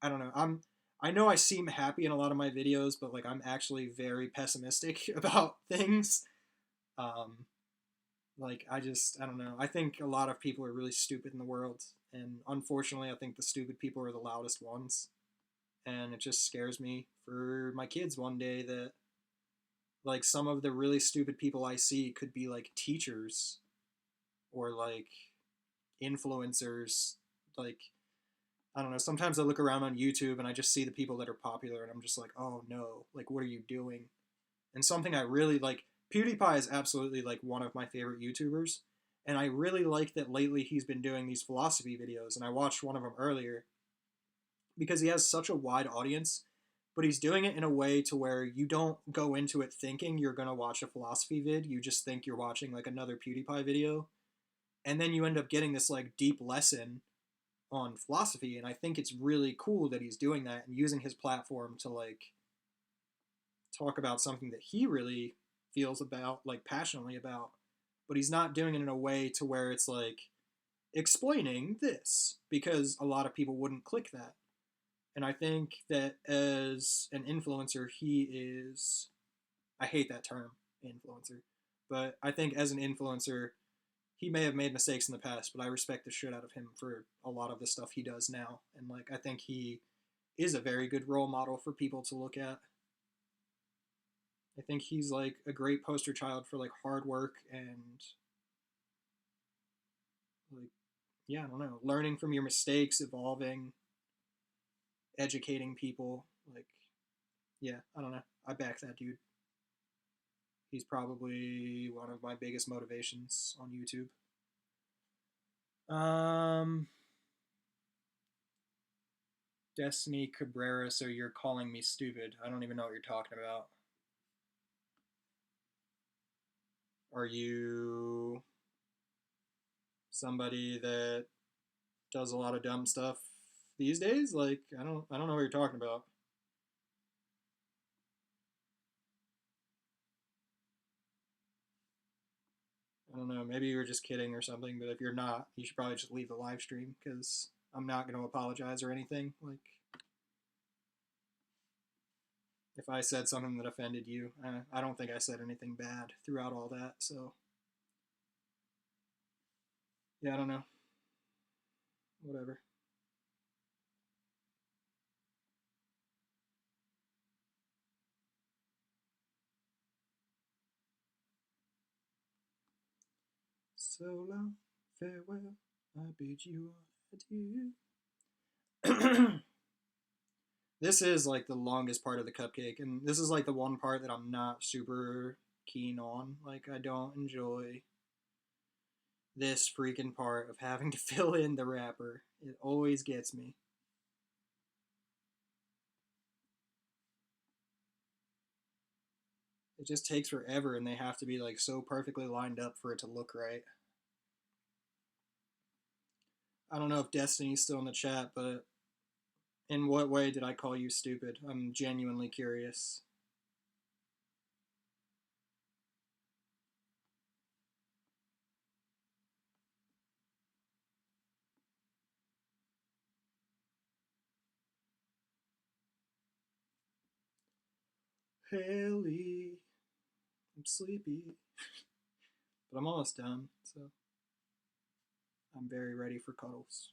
I don't know. I know I seem happy in a lot of my videos, but like I'm actually very pessimistic about things. Um, Like I don't know. I think a lot of people are really stupid in the world, and unfortunately, I think the stupid people are the loudest ones. And it just scares me for my kids one day that like some of the really stupid people I see could be like teachers or like influencers. Like I don't know. Sometimes I look around on YouTube and I just see the people that are popular, and I'm just like, oh no, like what are you doing? And something I really like, PewDiePie is absolutely like one of my favorite YouTubers, and I really like that lately he's been doing these philosophy videos, and I watched one of them earlier because he has such a wide audience, but he's doing it in a way to where you don't go into it thinking you're going to watch a philosophy vid, you just think you're watching like another PewDiePie video, and then you end up getting this like deep lesson on philosophy, and I think it's really cool that he's doing that and using his platform to like talk about something that he really feels about, like passionately about, but he's not doing it in a way to where it's like explaining this because a lot of people wouldn't click that. And I think that as an influencer, he is, I hate that term, influencer, but I think as an influencer, he may have made mistakes in the past, but I respect the shit out of him for a lot of the stuff he does now. And like, I think he is a very good role model for people to look at. I think he's like a great poster child for like hard work and like yeah, I don't know, learning from your mistakes, evolving, educating people. Like yeah, I don't know. I back that dude. He's probably one of my biggest motivations on YouTube. Um Destiny Cabrera, so you're calling me stupid. I don't even know what you're talking about. Are you somebody that does a lot of dumb stuff these days? Like I don't know what you're talking about. I don't know. Maybe you were just kidding or something. But if you're not, you should probably just leave the live stream because I'm not going to apologize or anything. Like if I said something that offended you. I don't think I said anything bad throughout all that, so yeah, I don't know. Whatever. So long, farewell, I bid you adieu. This is like the longest part of the cupcake, and this is like the one part that I'm not super keen on. Like, I don't enjoy this freaking part of having to fill in the wrapper. It always gets me. It just takes forever, and they have to be like so perfectly lined up for it to look right. I don't know if Destiny's still in the chat, but in what way did I call you stupid? I'm genuinely curious. Haley, I'm sleepy, but I'm almost done, so I'm very ready for cuddles.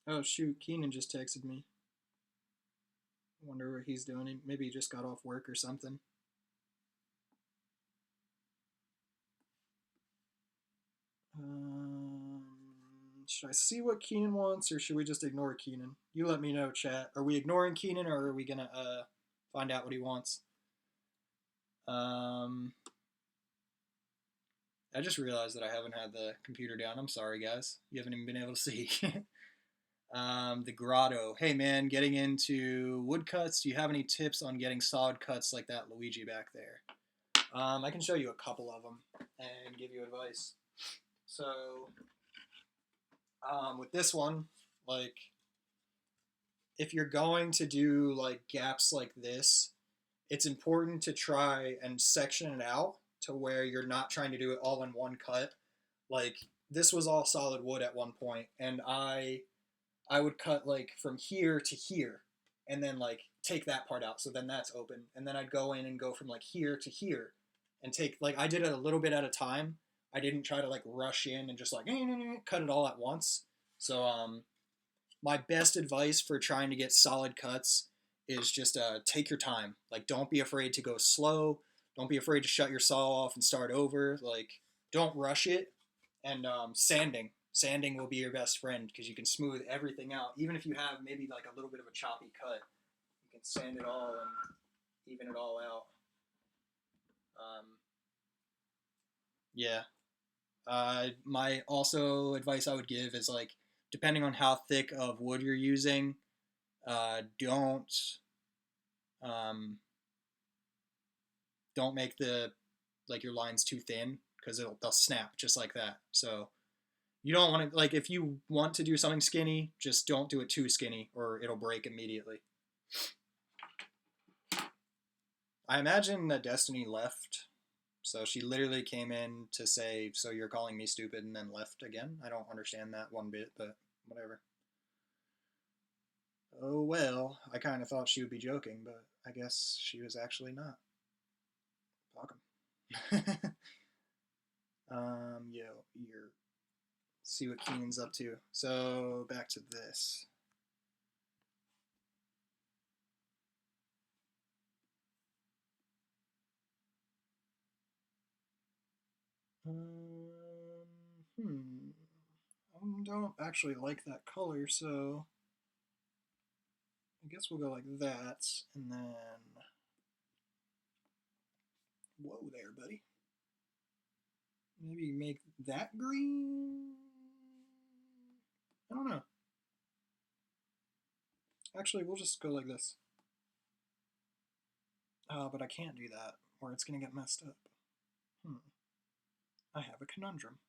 Oh shoot, Keenan just texted me. I wonder what he's doing. Maybe he just got off work or something. Should I see what Keenan wants, or should we just ignore Keenan? You let me know, chat. Are we ignoring Keenan, or are we gonna find out what he wants? I just realized that I haven't had the computer down. I'm sorry, guys. You haven't even been able to see. The grotto. Hey, man, getting into woodcuts. Do you have any tips on getting solid cuts like that Luigi back there? I can show you a couple of them and give you advice. So, with this one, like, if you're going to do like gaps like this, it's important to try and section it out to where you're not trying to do it all in one cut. Like, this was all solid wood at one point, and I would cut like from here to here, and then like take that part out, so then that's open, and then I'd go in and go from like here to here, and take like I did it a little bit at a time. I didn't try to like rush in and just like cut it all at once. So my best advice for trying to get solid cuts is just take your time. Like, don't be afraid to go slow. Don't be afraid to shut your saw off and start over. Like, don't rush it. And sanding will be your best friend because you can smooth everything out. Even if you have maybe like a little bit of a choppy cut, you can sand it all and even it all out. Yeah. My also advice I would give is like, depending on how thick of wood you're using, don't don't make the like your lines too thin because they'll snap just like that. So you don't want to like if you want to do something skinny, just don't do it too skinny or it'll break immediately. I imagine that Destiny left, so she literally came in to say, "So you're calling me stupid," and then left again. I don't understand that one bit, but whatever. Oh well, I kind of thought she would be joking, but I guess she was actually not. Welcome. Yo, you're see what Keenan's up to. So back to this. I don't actually like that color, so I guess we'll go like that, and then whoa there, buddy. Maybe make that green. I don't know. Actually, we'll just go like this. But I can't do that, or it's gonna get messed up. I have a conundrum.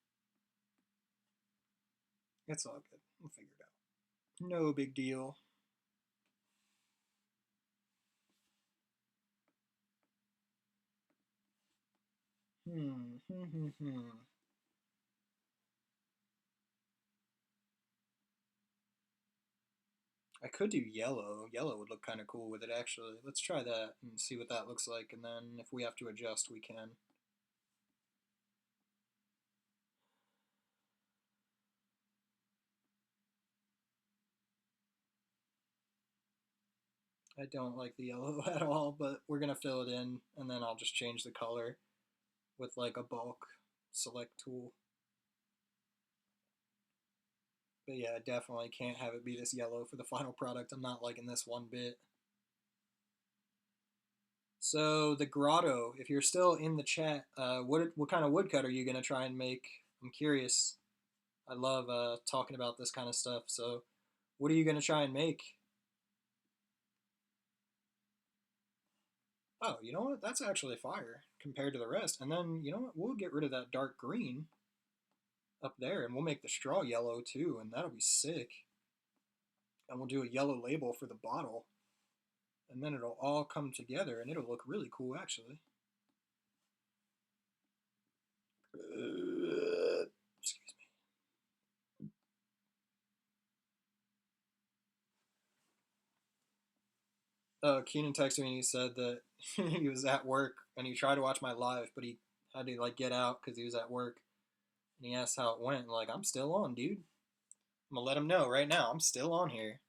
It's all good. We'll figure it out. No big deal. Hmm. I could do yellow. Yellow would look kind of cool with it, actually. Let's try that and see what that looks like, and then if we have to adjust, we can. I don't like the yellow at all, but we're going to fill it in, and then I'll just change the color with like a bulk select tool. But yeah, I definitely can't have it be this yellow for the final product. I'm not liking this one bit. So the grotto, if you're still in the chat, what kind of woodcut are you gonna try and make? I'm curious. I love talking about this kind of stuff. So what are you gonna try and make? Oh, you know what? That's actually fire compared to the rest. And then you know what? We'll get rid of that dark green up there, and we'll make the straw yellow too, and that'll be sick. And we'll do a yellow label for the bottle, and then it'll all come together, and it'll look really cool actually. Excuse me. Keenan texted me and he said that he was at work and he tried to watch my live, but he had to like get out because he was at work. And he asked how it went. Like, I'm still on, dude. I'm gonna let him know right now. I'm still on here.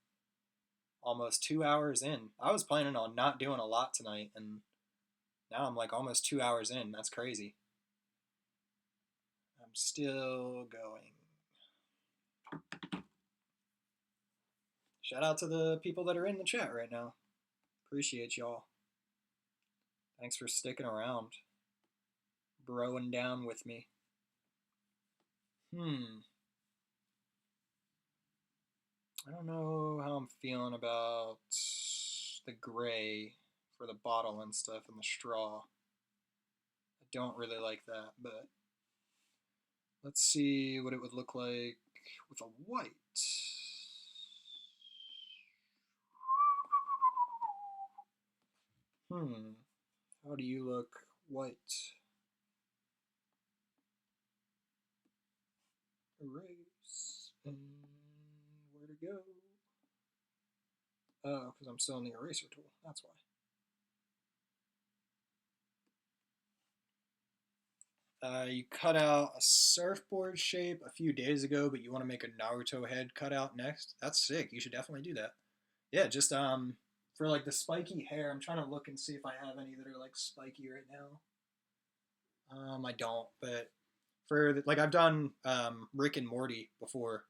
Almost 2 hours in. I was planning on not doing a lot tonight, and now I'm like almost 2 hours in. That's crazy. I'm still going. Shout out to the people that are in the chat right now. Appreciate y'all. Thanks for sticking around. Broing down with me. I don't know how I'm feeling about the gray for the bottle and stuff and the straw. I don't really like that, but let's see what it would look like with a white. How do you look white? Erase. And where to go? Oh, because I'm still in the eraser tool. That's why. You cut out a surfboard shape a few days ago, but you want to make a Naruto head cutout next. That's sick. You should definitely do that. Yeah, just for like the spiky hair, I'm trying to look and see if I have any that are like spiky right now. I don't, but for like I've done Rick and Morty before.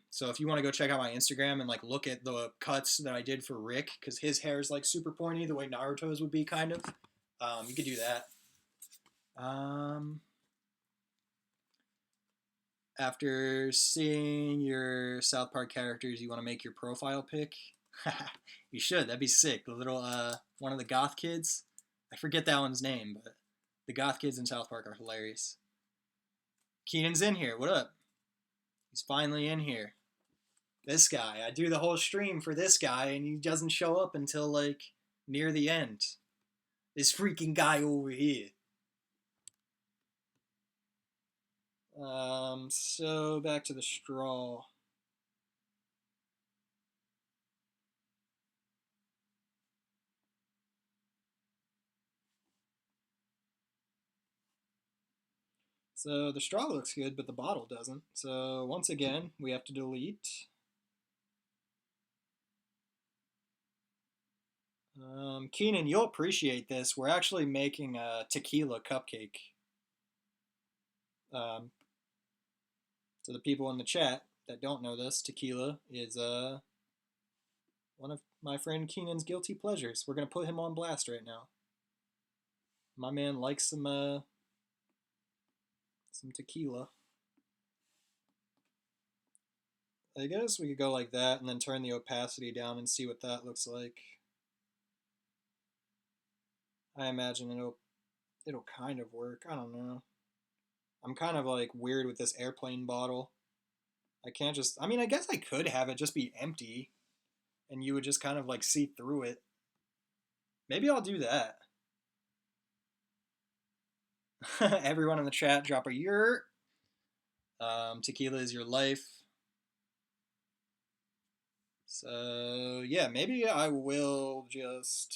So if you want to go check out my Instagram and like look at the cuts that I did for Rick, because his hair is like super pointy, the way Naruto's would be kind of. You could do that. After seeing your South Park characters, you want to make your profile pic? You should. That'd be sick. The little one of the goth kids. I forget that one's name, but the goth kids in South Park are hilarious. Keenan's in here. What up? He's finally in here. This guy. I do the whole stream for this guy, and he doesn't show up until like near the end. This freaking guy over here. So back to the straw. So the straw looks good, but the bottle doesn't. So once again, we have to delete. Keenan, you'll appreciate this. We're actually making a tequila cupcake. To the people in the chat that don't know this, tequila is one of my friend Keenan's guilty pleasures. We're gonna put him on blast right now. My man likes some tequila. I guess we could go like that and then turn the opacity down and see what that looks like. I imagine it'll kind of work. I don't know. I'm kind of like weird with this airplane bottle. I can't just, I mean, I guess I could have it just be empty and you would just kind of like see through it. Maybe I'll do that. Everyone in the chat, drop a yurt. Tequila is your life. So yeah, maybe I will just,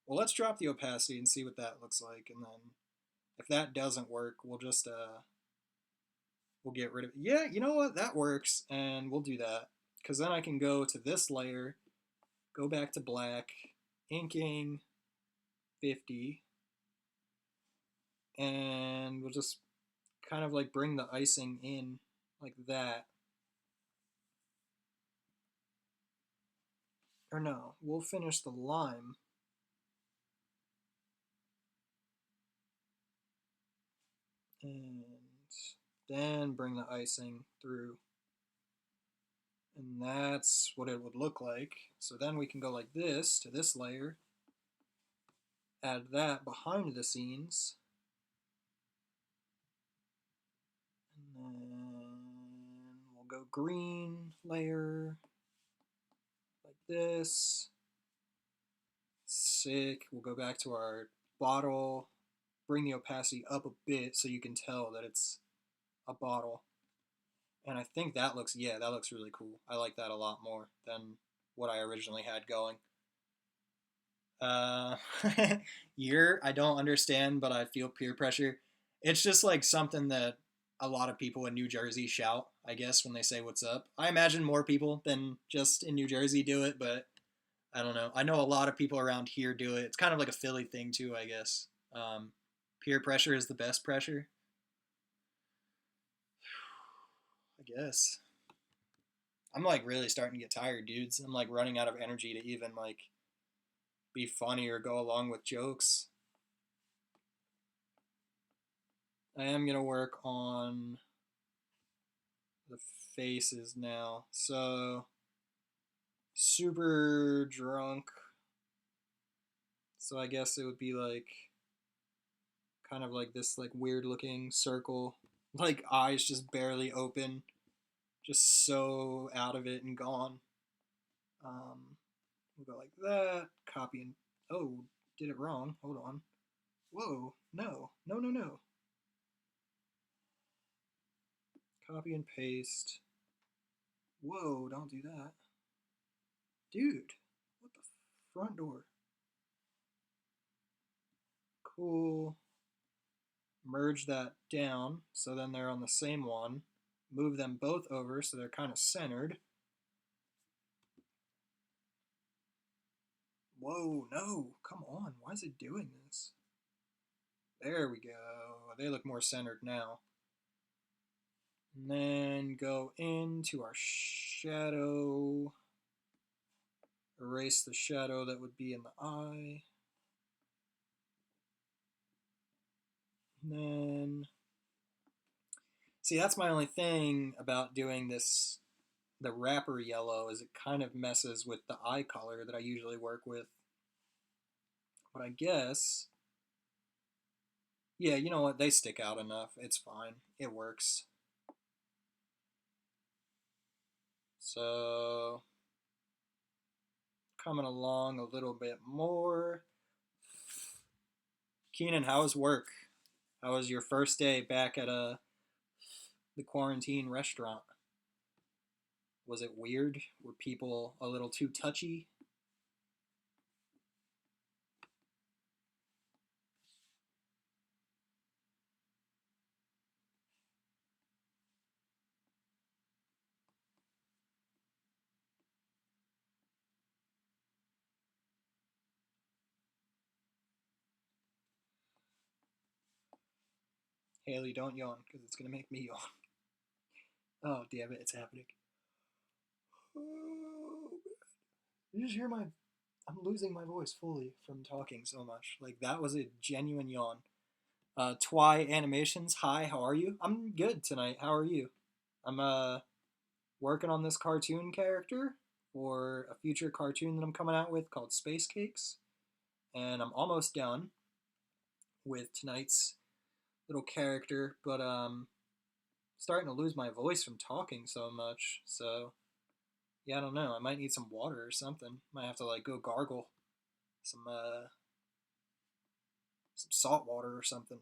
well, let's drop the opacity and see what that looks like, and then if that doesn't work, we'll just we'll get rid of it. Yeah, you know what? That works, and we'll do that. Because then I can go to this layer, go back to black, inking 50, and we'll just kind of like bring the icing in like that. Or no, we'll finish the lime. And then bring the icing through. And that's what it would look like. So then we can go like this to this layer, add that behind the scenes, and then we'll go green layer like this. Sick. We'll go back to our bottle, bring the opacity up a bit so you can tell that it's a bottle. And I think that looks, yeah, that looks really cool. I like that a lot more than what I originally had going. Uh, I don't understand, but I feel peer pressure. It's just like something that a lot of people in New Jersey shout, I guess, when they say what's up. I imagine more people than just in New Jersey do it, but I don't know. I know a lot of people around here do it. It's kind of like a Philly thing too, I guess. Peer pressure is the best pressure, I guess. I'm like really starting to get tired, dudes. I'm like running out of energy to even like be funny or go along with jokes. I am gonna work on the faces now. So super drunk. So I guess it would be like kind of like this like weird looking circle, like eyes just barely open, just so out of it and gone. We'll go like that, copy and, oh, did it wrong. Hold on. Whoa, no, no, no, no. Copy and paste. Whoa, don't do that. Dude, what the front door? Cool. Merge that down so then they're on the same one. Move them both over so they're kind of centered. Whoa, no, come on. Why is it doing this? There we go. They look more centered now. And then go into our shadow. Erase the shadow that would be in the eye. And then, see, that's my only thing about doing this, the wrapper yellow, is it kind of messes with the eye color that I usually work with. But I guess, yeah, you know what? They stick out enough. It's fine. It works. So, coming along a little bit more. Keenan, how was work? How was your first day back at the quarantine restaurant? Was it weird? Were people a little too touchy? Haley, don't yawn, because it's going to make me yawn. Oh, damn it, it's happening. Oh, you just hear I'm losing my voice fully from talking so much. Like, that was a genuine yawn. Twy Animations, hi, how are you? I'm good tonight. How are you? I'm working on this cartoon character for a future cartoon that I'm coming out with called SpvceCakes, and I'm almost done with tonight's little character, but starting to lose my voice from talking so much. So yeah, I don't know. I might need some water or something. Might have to like go gargle some salt water or something.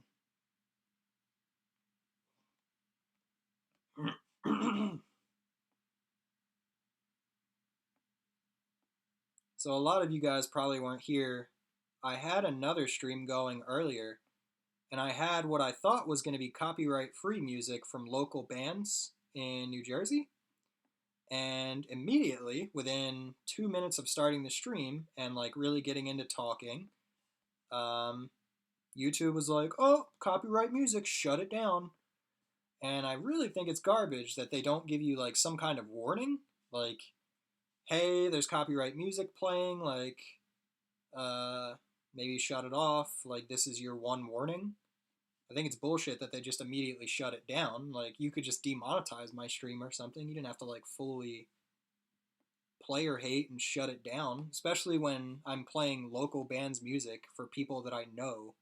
So a lot of you guys probably weren't here. I had another stream going earlier, and I had what I thought was going to be copyright-free music from local bands in New Jersey. And immediately, within 2 minutes of starting the stream and like really getting into talking, um, YouTube was like, "Oh, copyright music, shut it down." And I really think it's garbage that they don't give you like some kind of warning, like, "Hey, there's copyright music playing. Like, uh, maybe shut it off. Like, this is your one warning." I think it's bullshit that they just immediately shut it down. Like, you could just demonetize my stream or something. You didn't have to like fully player hate and shut it down, especially when I'm playing local bands music for people that I know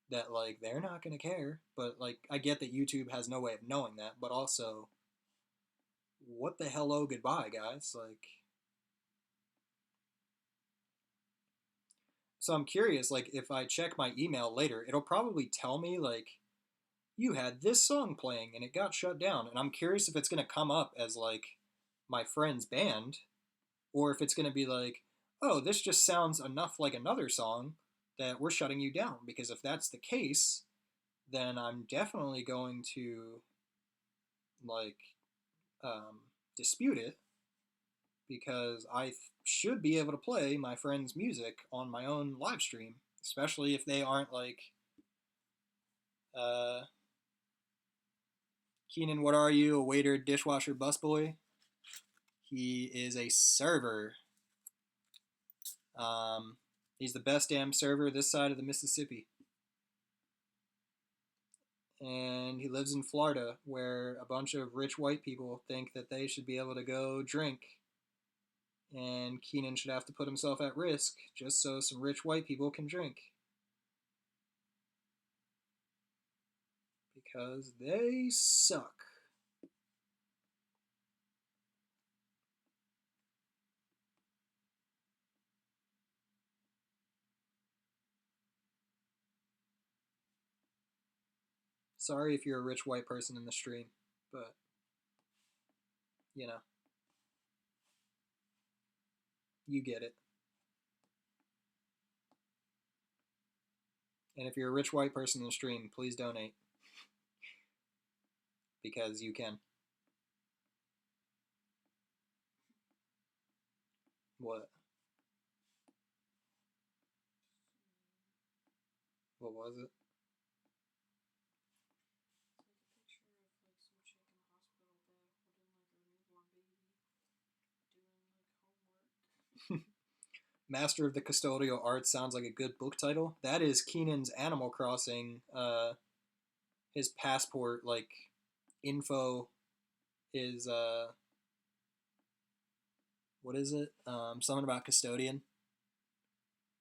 that like they're not going to care. But like I get that YouTube has no way of knowing that, but also what the hello goodbye guys, like so I'm curious like if I check my email later, it'll probably tell me like you had this song playing and it got shut down, and I'm curious if it's going to come up as like my friend's band, or if it's going to be like, oh, this just sounds enough like another song that we're shutting you down. Because if that's the case, then I'm definitely going to like um, dispute it, because should be able to play my friend's music on my own live stream, especially if they aren't like, uh, Keenan, what are you? A waiter, dishwasher, busboy? He is a server. He's the best damn server this side of the Mississippi. And he lives in Florida, where a bunch of rich white people think that they should be able to go drink, and Keenan should have to put himself at risk just so some rich white people can drink. Because they suck. Sorry if you're a rich white person in the stream, but, you know, you get it. And if you're a rich white person in the stream, please donate. Because you can. What? What was it? Master of the Custodial Arts sounds like a good book title. That is Keenan's Animal Crossing. His passport, like, info is, what is it? Something about custodian.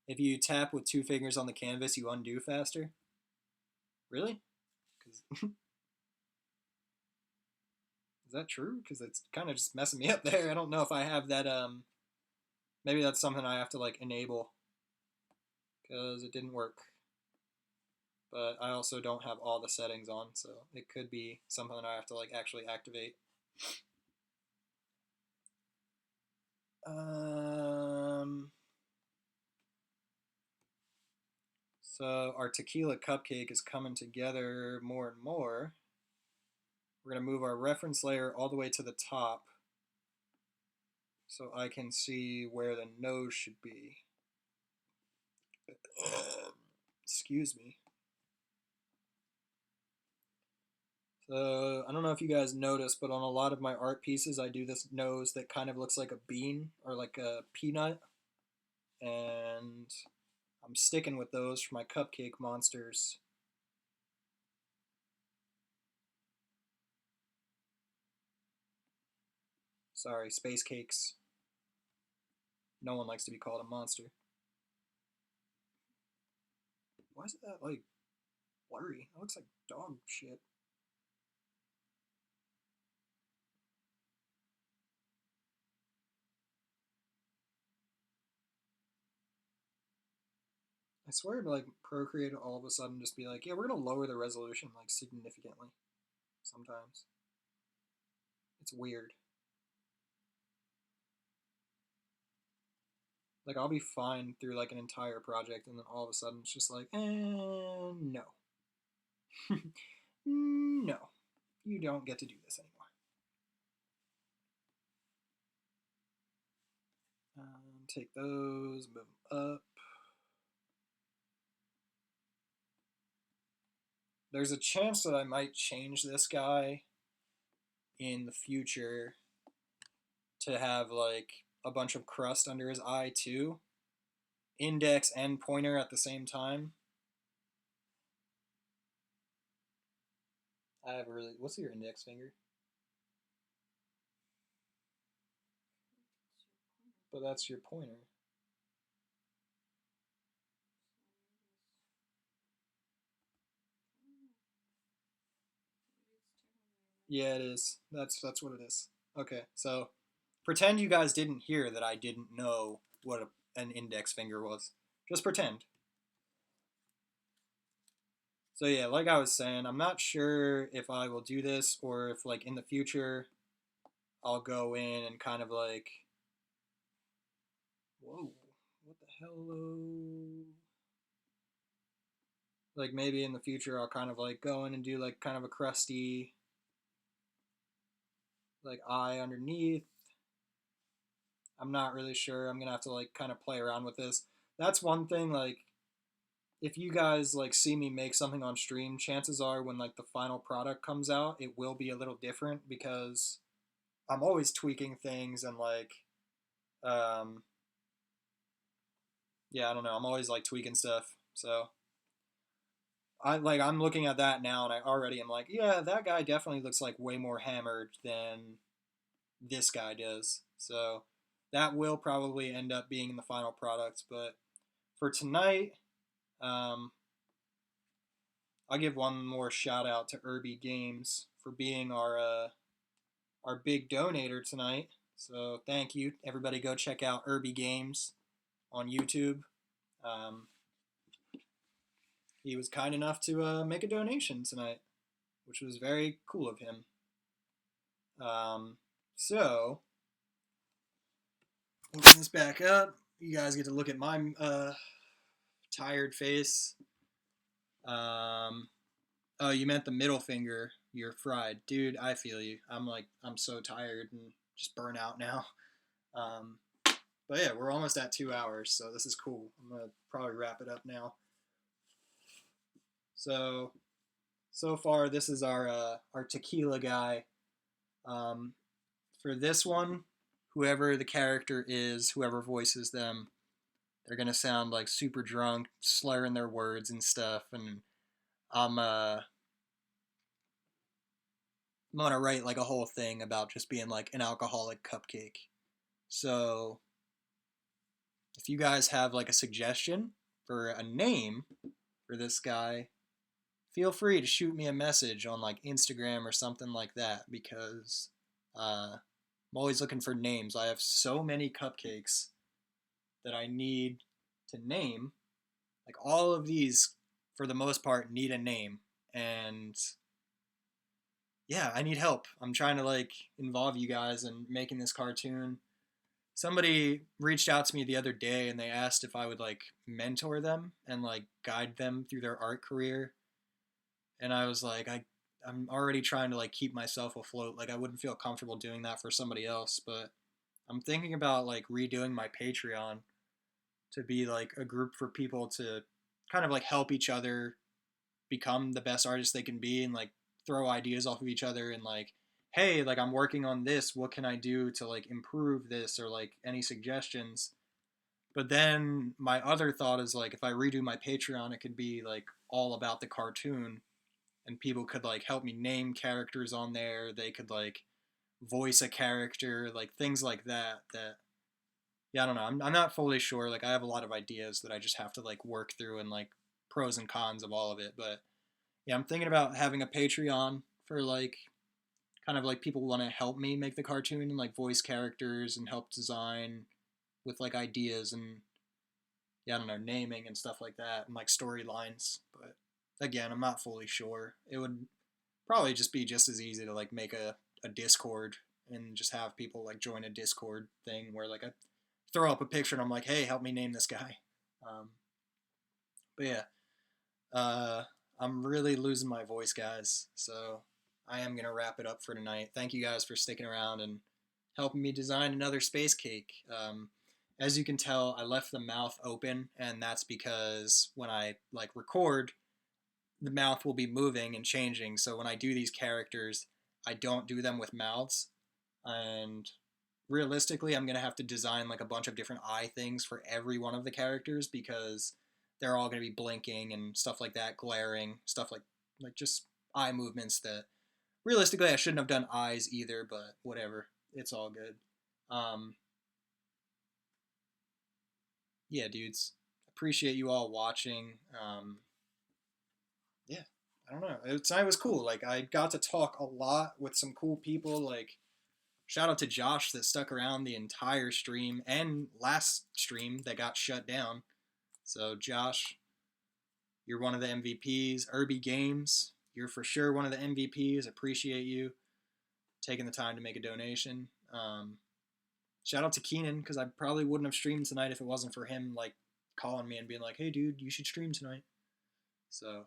If you tap with two fingers on the canvas, you undo faster. Really? Is that true? Because it's kind of just messing me up there. I don't know if I have that. Maybe that's something I have to like enable, because it didn't work. But I also don't have all the settings on, so it could be something I have to like actually activate. So our tequila cupcake is coming together more and more. We're going to move our reference layer all the way to the top so I can see where the nose should be. Excuse me. So I don't know if you guys noticed, but on a lot of my art pieces, I do this nose that kind of looks like a bean or like a peanut. And I'm sticking with those for my cupcake monsters. Sorry, SpvceCakes. No one likes to be called a monster. Why is it that, like, blurry? It looks like dog shit. I swear, like, Procreate all of a sudden just be like, yeah, we're gonna lower the resolution, like, significantly. Sometimes. It's weird. Like, I'll be fine through like an entire project, and then all of a sudden it's just like, no. No. You don't get to do this anymore. Take those, move them up. There's a chance that I might change this guy in the future to have like a bunch of crust under his eye too. Index and pointer at the same time. I have a really. What's your index finger? But that's your pointer. Yeah, it is. That's what it is. Okay, so pretend you guys didn't hear that I didn't know what an index finger was. Just pretend. So yeah, like I was saying, I'm not sure if I will do this or if like in the future I'll go in and kind of like, whoa, what the hell? Like maybe in the future I'll kind of like go in and do like kind of a crusty like eye underneath. I'm not really sure. I'm gonna have to like kind of play around with this. That's one thing, like if you guys like see me make something on stream, chances are when like the final product comes out, it will be a little different because I'm always tweaking things and like um yeah, I don't know. I'm always like tweaking stuff. So I'm looking at that now and I already am like, yeah, that guy definitely looks like way more hammered than this guy does. So that will probably end up being in the final product. But for tonight, um, I'll give one more shout out to SpvceCakes for being our big donator tonight. So thank you, everybody. Go check out SpvceCakes on YouTube. Um, he was kind enough to make a donation tonight, which was very cool of him. So open this back up. You guys get to look at my tired face. Oh, you meant the middle finger. You're fried, dude. I feel you. I'm so tired and just burnt out now. Um, but yeah, we're almost at 2 hours, so this is cool. I'm gonna probably wrap it up now. So far, this is our tequila guy. For this one, whoever the character is, whoever voices them, they're gonna sound like super drunk, slurring their words and stuff, and I'm I'm gonna write like a whole thing about just being like an alcoholic cupcake. So if you guys have like a suggestion for a name for this guy, feel free to shoot me a message on like Instagram or something like that because I'm always looking for names. I have so many cupcakes that I need to name. Like all of these, for the most part, need a name. And yeah, I need help. I'm trying to like involve you guys in making this cartoon. Somebody reached out to me the other day and they asked if I would like mentor them and like guide them through their art career. And I was like, I'm already trying to like keep myself afloat. Like I wouldn't feel comfortable doing that for somebody else, but I'm thinking about like redoing my Patreon to be like a group for people to kind of like help each other become the best artists they can be and like throw ideas off of each other and like, hey, like I'm working on this, what can I do to like improve this or like any suggestions. But then my other thought is like if I redo my Patreon, it could be like all about the cartoon and people could like help me name characters on there. They could like voice a character, like things like that. That yeah, I don't know. I'm not fully sure. Like I have a lot of ideas that I just have to like work through and like pros and cons of all of it. But yeah, I'm thinking about having a Patreon for like kind of like people want to help me make the cartoon and like voice characters and help design with like ideas and yeah, I don't know, naming and stuff like that and like storylines. But again, I'm not fully sure. It would probably just be just as easy to like make a Discord and just have people like join a Discord thing where like throw up a picture and I'm like, hey, help me name this guy. Um, but yeah, uh, I'm really losing my voice, guys. So I am gonna wrap it up for tonight. Thank you guys for sticking around and helping me design another space cake. As you can tell, I left the mouth open, and that's because when I like record, the mouth will be moving and changing. So when I do these characters, I don't do them with mouths. And realistically, I'm gonna have to design like a bunch of different eye things for every one of the characters because they're all gonna be blinking and stuff like that, glaring, stuff like just eye movements that realistically I shouldn't have done eyes either, but whatever. It's all good. Um, yeah, dudes. Appreciate you all watching. Yeah, I don't know. Tonight was cool. Like I got to talk a lot with some cool people. Like shout out to Josh that stuck around the entire stream and last stream that got shut down. So Josh, you're one of the MVPs. Irby Games, you're for sure one of the MVPs. Appreciate you taking the time to make a donation. Shout out to Keenan because I probably wouldn't have streamed tonight if it wasn't for him like calling me and being like, "Hey, dude, you should stream tonight." So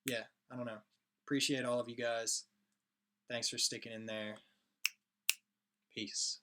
yeah, I don't know. Appreciate all of you guys. Thanks for sticking in there. Peace.